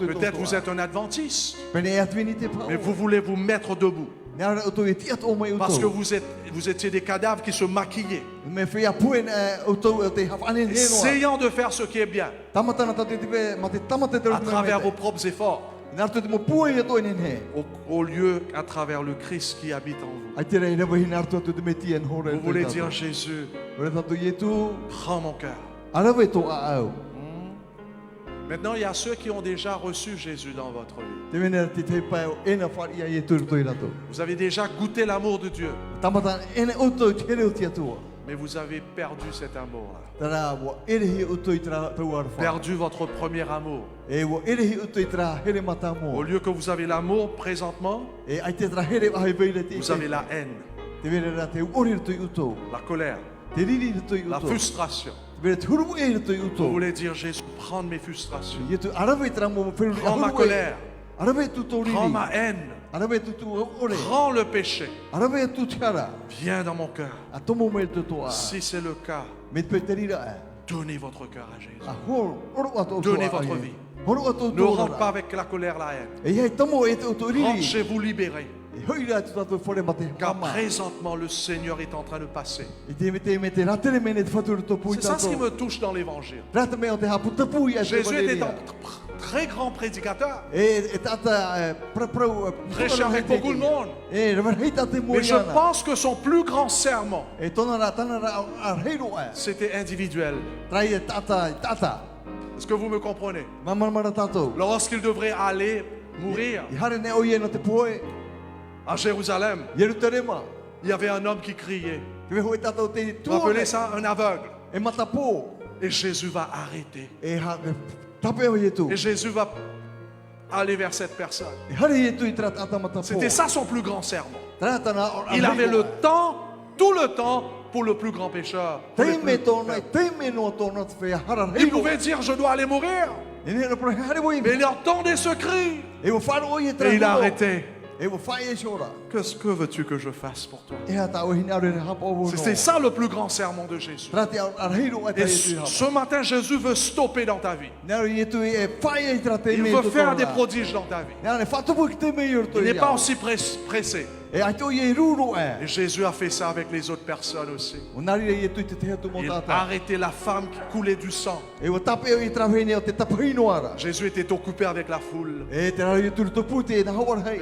Speaker 1: Peut-être vous êtes un adventiste, mais vous voulez vous mettre debout. Parce que vous étiez des cadavres qui se maquillaient, essayant de faire ce qui est bien à travers vos propres efforts, au lieu à travers le Christ qui habite en vous. Vous voulez dire, Jésus, prends mon cœur. Maintenant, il y a ceux qui ont déjà reçu Jésus dans votre vie. Vous avez déjà goûté l'amour de Dieu, mais vous avez perdu cet amour-là. Perdu votre premier amour. Au lieu que vous avez l'amour présentement, vous avez la haine, la colère, la frustration. Vous voulez dire, Jésus, prends mes frustrations, prends ma colère, prends ma haine, prends le péché, viens dans mon cœur. Si c'est le cas, donnez votre cœur à Jésus. Donnez votre vie. Ne rentre pas avec la colère, la haine. Rentre chez vous libéré. Car présentement le Seigneur est en train de passer. C'est ça ce qui me touche dans l'évangile. Jésus était un très grand prédicateur, prêchait avec beaucoup de monde. Mais je pense que son plus grand sermon, c'était individuel. Est-ce que vous me comprenez? Lorsqu'il devrait aller mourir à Jérusalem, il y avait un homme qui criait. Vous appelez ça un aveugle. Et Jésus va arrêter. Et Jésus va aller vers cette personne. C'était ça son plus grand sermon. Il avait le temps, tout le temps, pour le plus grand pécheur. Il pouvait dire, je dois aller mourir. Mais il entendait ce cri. Et il a arrêté. Qu'est-ce que veux-tu que je fasse pour toi? C'est ça le plus grand sermon de Jésus. Et ce matin, Jésus veut stopper dans ta vie. Il veut faire des prodiges dans ta vie. Il n'est pas aussi pressé. Et Jésus a fait ça avec les autres personnes aussi. Il a arrêté la femme qui coulait du sang. Jésus était occupé avec la foule. Et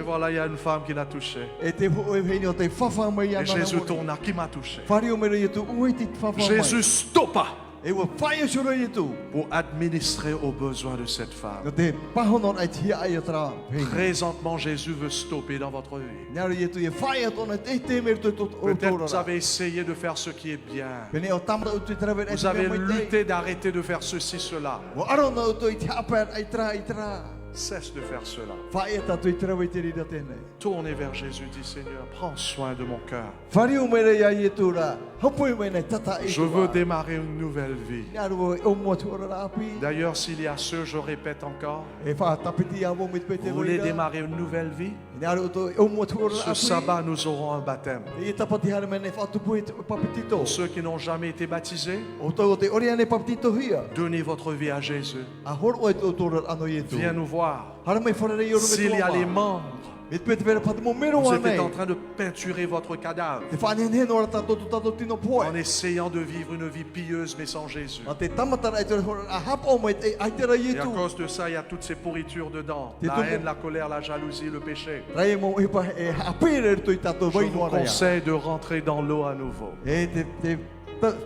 Speaker 1: voilà, il y a une femme qui l'a touché. Et Jésus tourna, qui m'a touché. Jésus stoppa pour administrer aux besoins de cette femme. Présentement, Jésus veut stopper dans votre vie. Peut-être vous avez essayé de faire ce qui est bien. Vous avez lutté d'arrêter de faire ceci, cela. Cesse de faire cela. Tournez vers Jésus, dit Seigneur, prends soin de mon cœur. Je veux démarrer une nouvelle vie. D'ailleurs, s'il y a ceux, je répète encore, vous voulez démarrer une nouvelle vie? Ce sabbat, nous aurons un baptême. Pour ceux qui n'ont jamais été baptisés, donnez votre vie à Jésus. Viens nous voir. S'il y a les membres
Speaker 2: Mit pet vera pat mo mero
Speaker 1: Vous
Speaker 2: wa
Speaker 1: êtes
Speaker 2: nei.
Speaker 1: en train de peinturer votre cadavre
Speaker 2: Te fa hen ora tato tato tino poe.
Speaker 1: en essayant de vivre une vie pieuse mais sans Jésus.
Speaker 2: Ma te tamatara ai te a hap o mai ai te ra
Speaker 1: Et à
Speaker 2: yitu.
Speaker 1: cause de ça, il y a toutes ces pourritures dedans.
Speaker 2: Et
Speaker 1: La
Speaker 2: tout-
Speaker 1: haine, la colère, la jalousie, le péché.
Speaker 2: Rai mo i pa e apere to i tato
Speaker 1: Je
Speaker 2: vai
Speaker 1: vous
Speaker 2: no ara.
Speaker 1: conseille de rentrer dans l'eau à nouveau.
Speaker 2: E te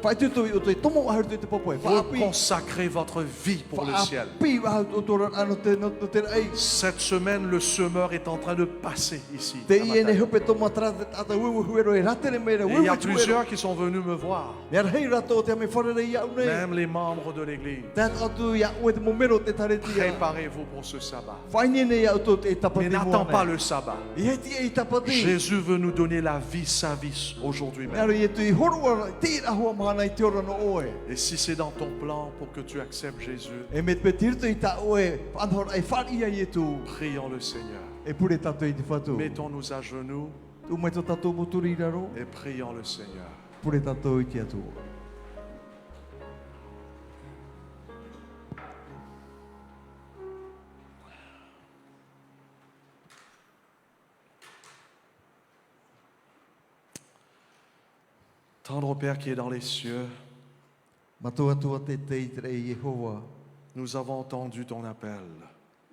Speaker 2: fa tu to i tomo a te popoe. Fa api.
Speaker 1: Consacrez votre vie pour le ciel.
Speaker 2: Api a to ano te no te ai.
Speaker 1: Cette semaine, le semeur est en train de passer ici.
Speaker 2: Te
Speaker 1: à
Speaker 2: i ene
Speaker 1: Matane.
Speaker 2: hope to matra ata wu huero e ratere me
Speaker 1: Et
Speaker 2: wu
Speaker 1: il y a
Speaker 2: wu
Speaker 1: plusieurs qui sont venus me voir,
Speaker 2: Ya rei rato te me fora ia une.
Speaker 1: même les membres de l'église.
Speaker 2: That atu ya o te momero te tareti ya.
Speaker 1: Préparez-vous pour ce sabbat.
Speaker 2: Faine ne ya to te tapati.
Speaker 1: Mais n'attends pas le sabbat.
Speaker 2: Yeti e tapati.
Speaker 1: Jésus veut nous donner la vie, sa vie, aujourd'hui même.
Speaker 2: Naro ye tu i horua te a hoa mana i te ora no oe.
Speaker 1: Et si c'est dans ton plan pour que tu acceptes Jésus,
Speaker 2: E met petir to i ta oe. Anhor ai far ia ye tu.
Speaker 1: prions le Seigneur.
Speaker 2: E pure tato i te fatu.
Speaker 1: Mettons-nous à genoux
Speaker 2: Tu mai to tato muturi raro.
Speaker 1: et prions le Seigneur.
Speaker 2: Pure tato i te atu.
Speaker 1: Tendre Père qui est dans les cieux,
Speaker 2: Matua tua te te i te rei Yehova.
Speaker 1: nous avons entendu ton appel.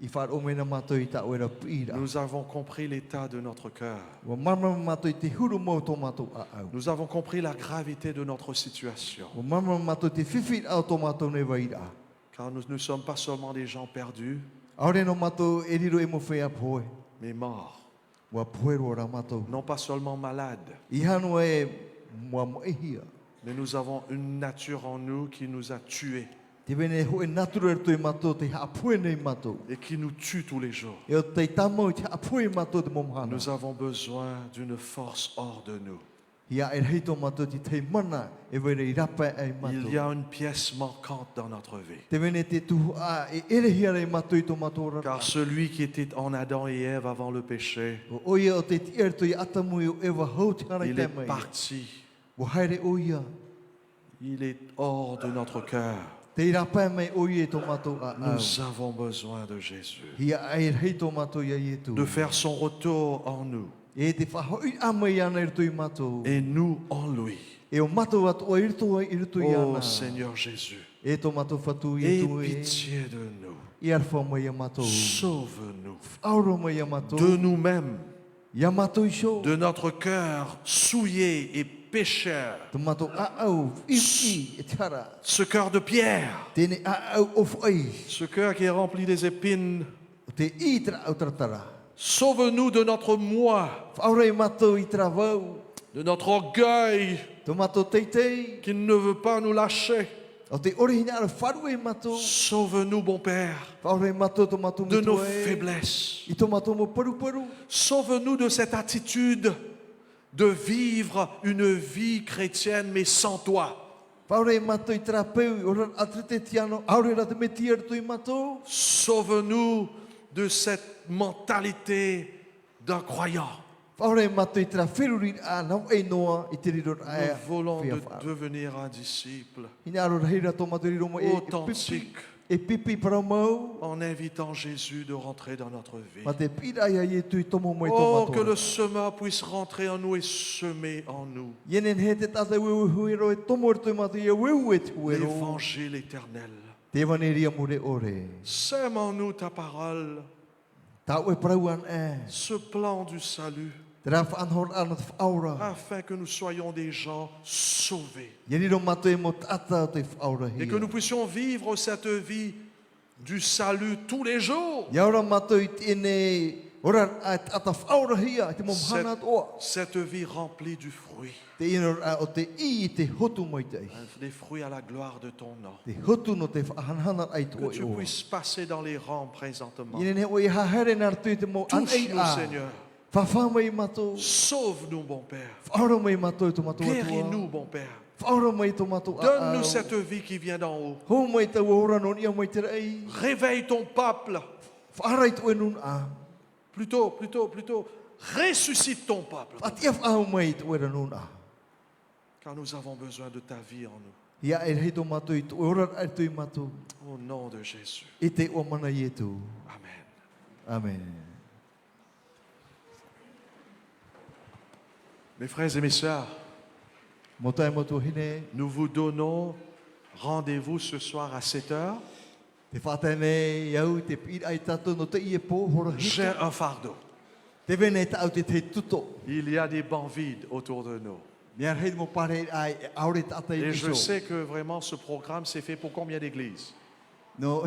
Speaker 2: I far o mena mato i ta oera pira.
Speaker 1: Nous avons compris l'état de notre cœur.
Speaker 2: Wa mama mato i te huru mo to mato a au.
Speaker 1: Nous avons compris la gravité de notre situation.
Speaker 2: Wa mama mato te fifi au to mato ne vaira.
Speaker 1: Car nous ne sommes pas seulement des gens perdus,
Speaker 2: Aure no mato e riro e mo fea poe.
Speaker 1: mais morts.
Speaker 2: Wa poero ora mato.
Speaker 1: Non pas seulement malades,
Speaker 2: I hanu e mua mo e hia.
Speaker 1: mais nous avons une nature en nous qui nous a tués
Speaker 2: Te vene ho e natural to i mato te hapoe nei mato.
Speaker 1: et qui nous tue tous les jours.
Speaker 2: E o te tamo i te hapoe mato te momhana.
Speaker 1: Nous avons besoin d'une force hors de nous.
Speaker 2: Ia e rei to mato ti te mana e vere i rapa e mato.
Speaker 1: Il y a une pièce manquante dans notre vie.
Speaker 2: Te vene te tu a e ere hia rei mato i to mato ora.
Speaker 1: Car celui qui était en Adam et Ève avant le péché,
Speaker 2: O ia o te tier to i atamu i o ewa hau te hana i
Speaker 1: il
Speaker 2: te
Speaker 1: est
Speaker 2: mai.
Speaker 1: parti.
Speaker 2: O haere o ia.
Speaker 1: Il est hors de notre cœur.
Speaker 2: Te i rapa mai o ia to mato a au.
Speaker 1: Nous avons besoin de Jésus,
Speaker 2: Ia e rei to mato ia i tu.
Speaker 1: de faire son retour en nous
Speaker 2: E te whahoi amai ana i to i mato.
Speaker 1: et nous en lui.
Speaker 2: E o mato atu o irto i irto i
Speaker 1: Oh
Speaker 2: ana.
Speaker 1: Seigneur Jésus,
Speaker 2: E to mato fatu i
Speaker 1: aie
Speaker 2: tu e.
Speaker 1: pitié de nous.
Speaker 2: I arfa mai a mato.
Speaker 1: Sauve-nous
Speaker 2: Auro mai a mato.
Speaker 1: de nous-mêmes,
Speaker 2: Ia mato i sho.
Speaker 1: de notre cœur souillé et pécheur.
Speaker 2: Te mato a au i e tara.
Speaker 1: Ce cœur de pierre,
Speaker 2: Tene a au of ai.
Speaker 1: ce cœur qui est rempli des épines.
Speaker 2: Te i tra au tratara.
Speaker 1: Sauve-nous de notre moi,
Speaker 2: Aure mato i travau.
Speaker 1: de notre orgueil
Speaker 2: Te mato teitei.
Speaker 1: qui ne veut pas nous lâcher.
Speaker 2: O te orihina ara wharu e mato.
Speaker 1: Sauve-nous, bon Père,
Speaker 2: Aure mato to mato
Speaker 1: de nos
Speaker 2: mitu e.
Speaker 1: faiblesses.
Speaker 2: I to mato mo paru paru.
Speaker 1: Sauve-nous de cette attitude de vivre une vie chrétienne mais sans toi.
Speaker 2: Aure mato i trapeu. Ora atrete tiano. Aure ra te metier to i mato.
Speaker 1: Sauve-nous de cette mentalité d'un croyant.
Speaker 2: Aure mato i trafiruri a nau e noa i te riro
Speaker 1: Nous
Speaker 2: aia.
Speaker 1: voulons devenir un disciple
Speaker 2: Ina aro reira to mato riro mo e pipi.
Speaker 1: authentique
Speaker 2: E pipi para mau.
Speaker 1: en invitant Jésus de rentrer dans notre vie.
Speaker 2: Ma te pira ia ie tu i tomo mo e to
Speaker 1: Oh,
Speaker 2: mato.
Speaker 1: que le semeur puisse rentrer en nous et semer en nous
Speaker 2: Yenen he te tata weu huero e tomo e to mato ia weu e tu ero.
Speaker 1: l'évangile éternel.
Speaker 2: Te vaneria mure ore.
Speaker 1: Sème en nous ta parole,
Speaker 2: Tau e prauan e.
Speaker 1: ce plan du salut,
Speaker 2: Te raf anhor anot aura.
Speaker 1: afin que nous soyons des gens sauvés
Speaker 2: Yeni ro mato e mo tata o te aura
Speaker 1: et
Speaker 2: hi.
Speaker 1: que nous puissions vivre cette vie du salut tous les jours.
Speaker 2: Ia ora mato i tine ora a tata aura hia te mo mhana oa.
Speaker 1: Cette vie remplie du fruit,
Speaker 2: Te ino o te i te hotu mo i te.
Speaker 1: des fruits à la gloire de ton nom.
Speaker 2: Te hotu no te hanhana ai tu
Speaker 1: Que
Speaker 2: o
Speaker 1: tu
Speaker 2: oa.
Speaker 1: puisses passer dans les rangs présentement.
Speaker 2: Yenen he o i hahere nar tu i te mo an ei
Speaker 1: Touche-nous,
Speaker 2: a.
Speaker 1: Seigneur.
Speaker 2: Whawha mai mato.
Speaker 1: Sauve-nous, bon Père.
Speaker 2: Aura mai mato i to mato atua.
Speaker 1: Guéris-nous, bon Père.
Speaker 2: Aura mai to mato a.
Speaker 1: Donne-nous cette vie qui vient d'en haut.
Speaker 2: Ho mai te ora no ia mai te rei.
Speaker 1: Réveille ton peuple.
Speaker 2: Wharai tu e nun a.
Speaker 1: Plutôt, ressuscite ton peuple.
Speaker 2: Atiaf au mai tu e nun a.
Speaker 1: Car nous avons besoin de ta vie en nous.
Speaker 2: Ia e rei to mato i tu ora ai tu i mato.
Speaker 1: Au nom de Jésus.
Speaker 2: I te o mana i e tu.
Speaker 1: Amen.
Speaker 2: Amen.
Speaker 1: Mes frères et mes sœurs, nous vous donnons rendez-vous ce soir à 7 heures. J'ai un fardeau. Il y a des bancs vides autour de nous. Et je sais que vraiment ce programme s'est fait pour combien d'églises? 4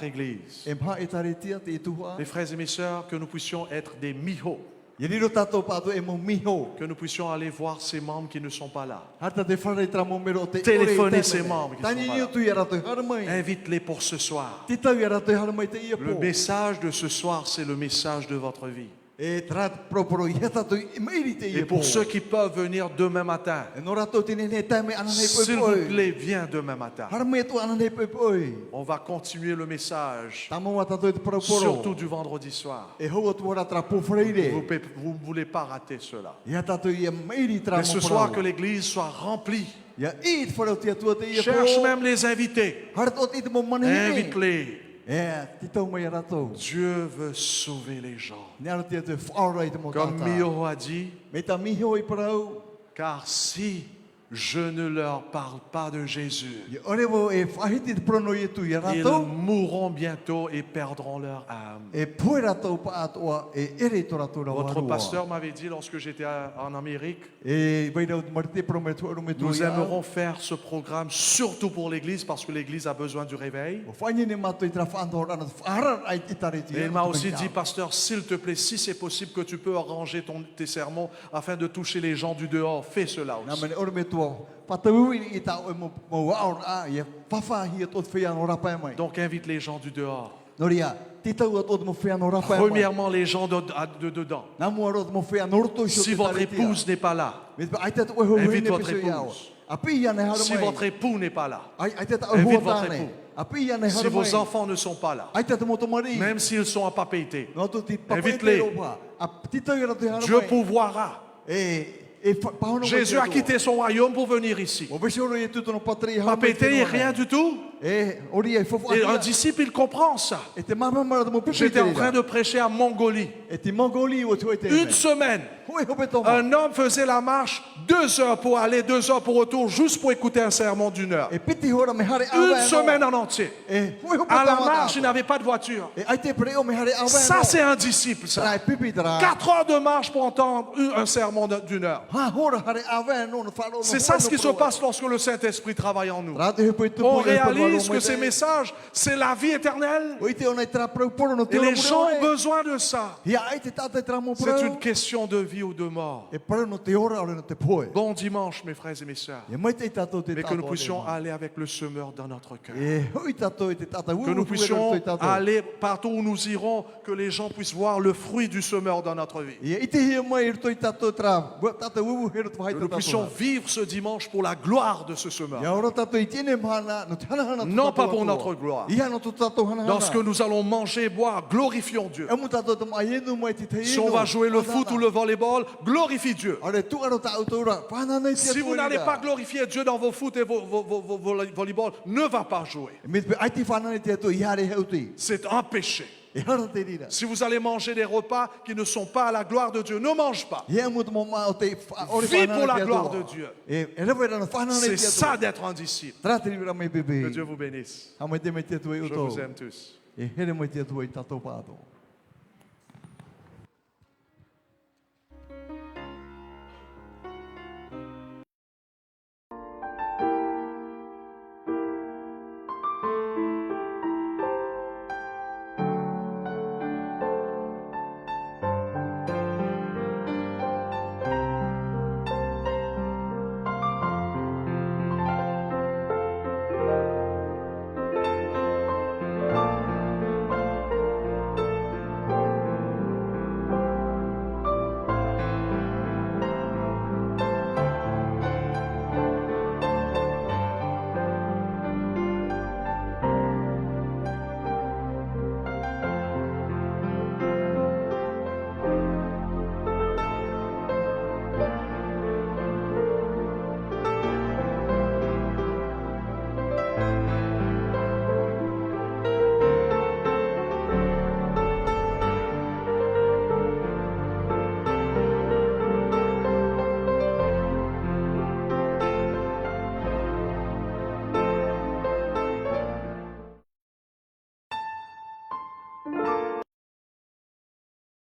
Speaker 1: églises. Mes frères et mes sœurs, que nous puissions être des mihos. Que nous puissions aller voir ces membres qui ne sont pas là. Téléphoner ces membres qui sont pas là. Invite-les pour ce soir. Le message de ce soir, c'est le message de votre vie. Et pour ceux qui peuvent venir demain matin, s'il vous plaît, viens demain matin. On va continuer le message, surtout du vendredi soir. Vous ne voulez pas rater cela. Mais ce soir, que l'église soit remplie. Cherche même les invités. Invite-les. Dieu veut sauver les gens. Comme Miho a dit, car si je ne leur parle pas de Jésus, ils mourront bientôt et perdront leur âme. Votre pasteur m'avait dit lorsque j'étais en Amérique, nous aimerons faire ce programme surtout pour l'église parce que l'église a besoin du réveil. Et il m'a aussi dit, pasteur, s'il te plaît, si c'est possible que tu peux arranger tes sermons afin de toucher les gens du dehors, fais cela aussi. Donc invite les gens du dehors. Premièrement, les gens de dedans. Si votre épouse n'est pas là, invite votre épouse. Si votre époux n'est pas là, invite votre époux. Si vos enfants ne sont pas là, même s'ils sont à papeete, invite-les. Dieu pourvoira. Jésus a quitté son royaume pour venir ici. Pas péter, rien du tout. Et un disciple, il comprend ça. J'étais en train de prêcher à Mongolie. Une semaine, un homme faisait la marche 2 heures pour aller, 2 heures pour retour, juste pour écouter un sermon d'1 heure. Une semaine en entier. À la marche, il n'avait pas de voiture. Ça, c'est un disciple, ça. 4 heures de marche pour entendre un sermon d'1 heure. C'est ça ce qui se passe lorsque le Saint-Esprit travaille en nous. On réalise que ces messages, c'est la vie éternelle. Et les gens ont besoin de ça. C'est une question de vie ou de mort. Bon dimanche, mes frères et mes sœurs. Mais que nous puissions aller avec le semeur dans notre cœur. Que nous puissions aller partout où nous irons, que les gens puissent voir le fruit du semeur dans notre vie. Que nous puissions vivre ce dimanche pour la gloire de ce semeur. Non pas pour notre gloire. Lorsque nous allons manger et boire, glorifions Dieu. Si on va jouer le foot ou le volleyball, glorifie Dieu. Si vous n'allez pas glorifier Dieu dans vos foot et vos volleyball, ne va pas jouer. C'est un péché. Si vous allez manger des repas qui ne sont pas à la gloire de Dieu, ne mange pas. Vis pour la gloire de Dieu. C'est ça d'être un disciple. Que Dieu vous bénisse. Je vous aime tous.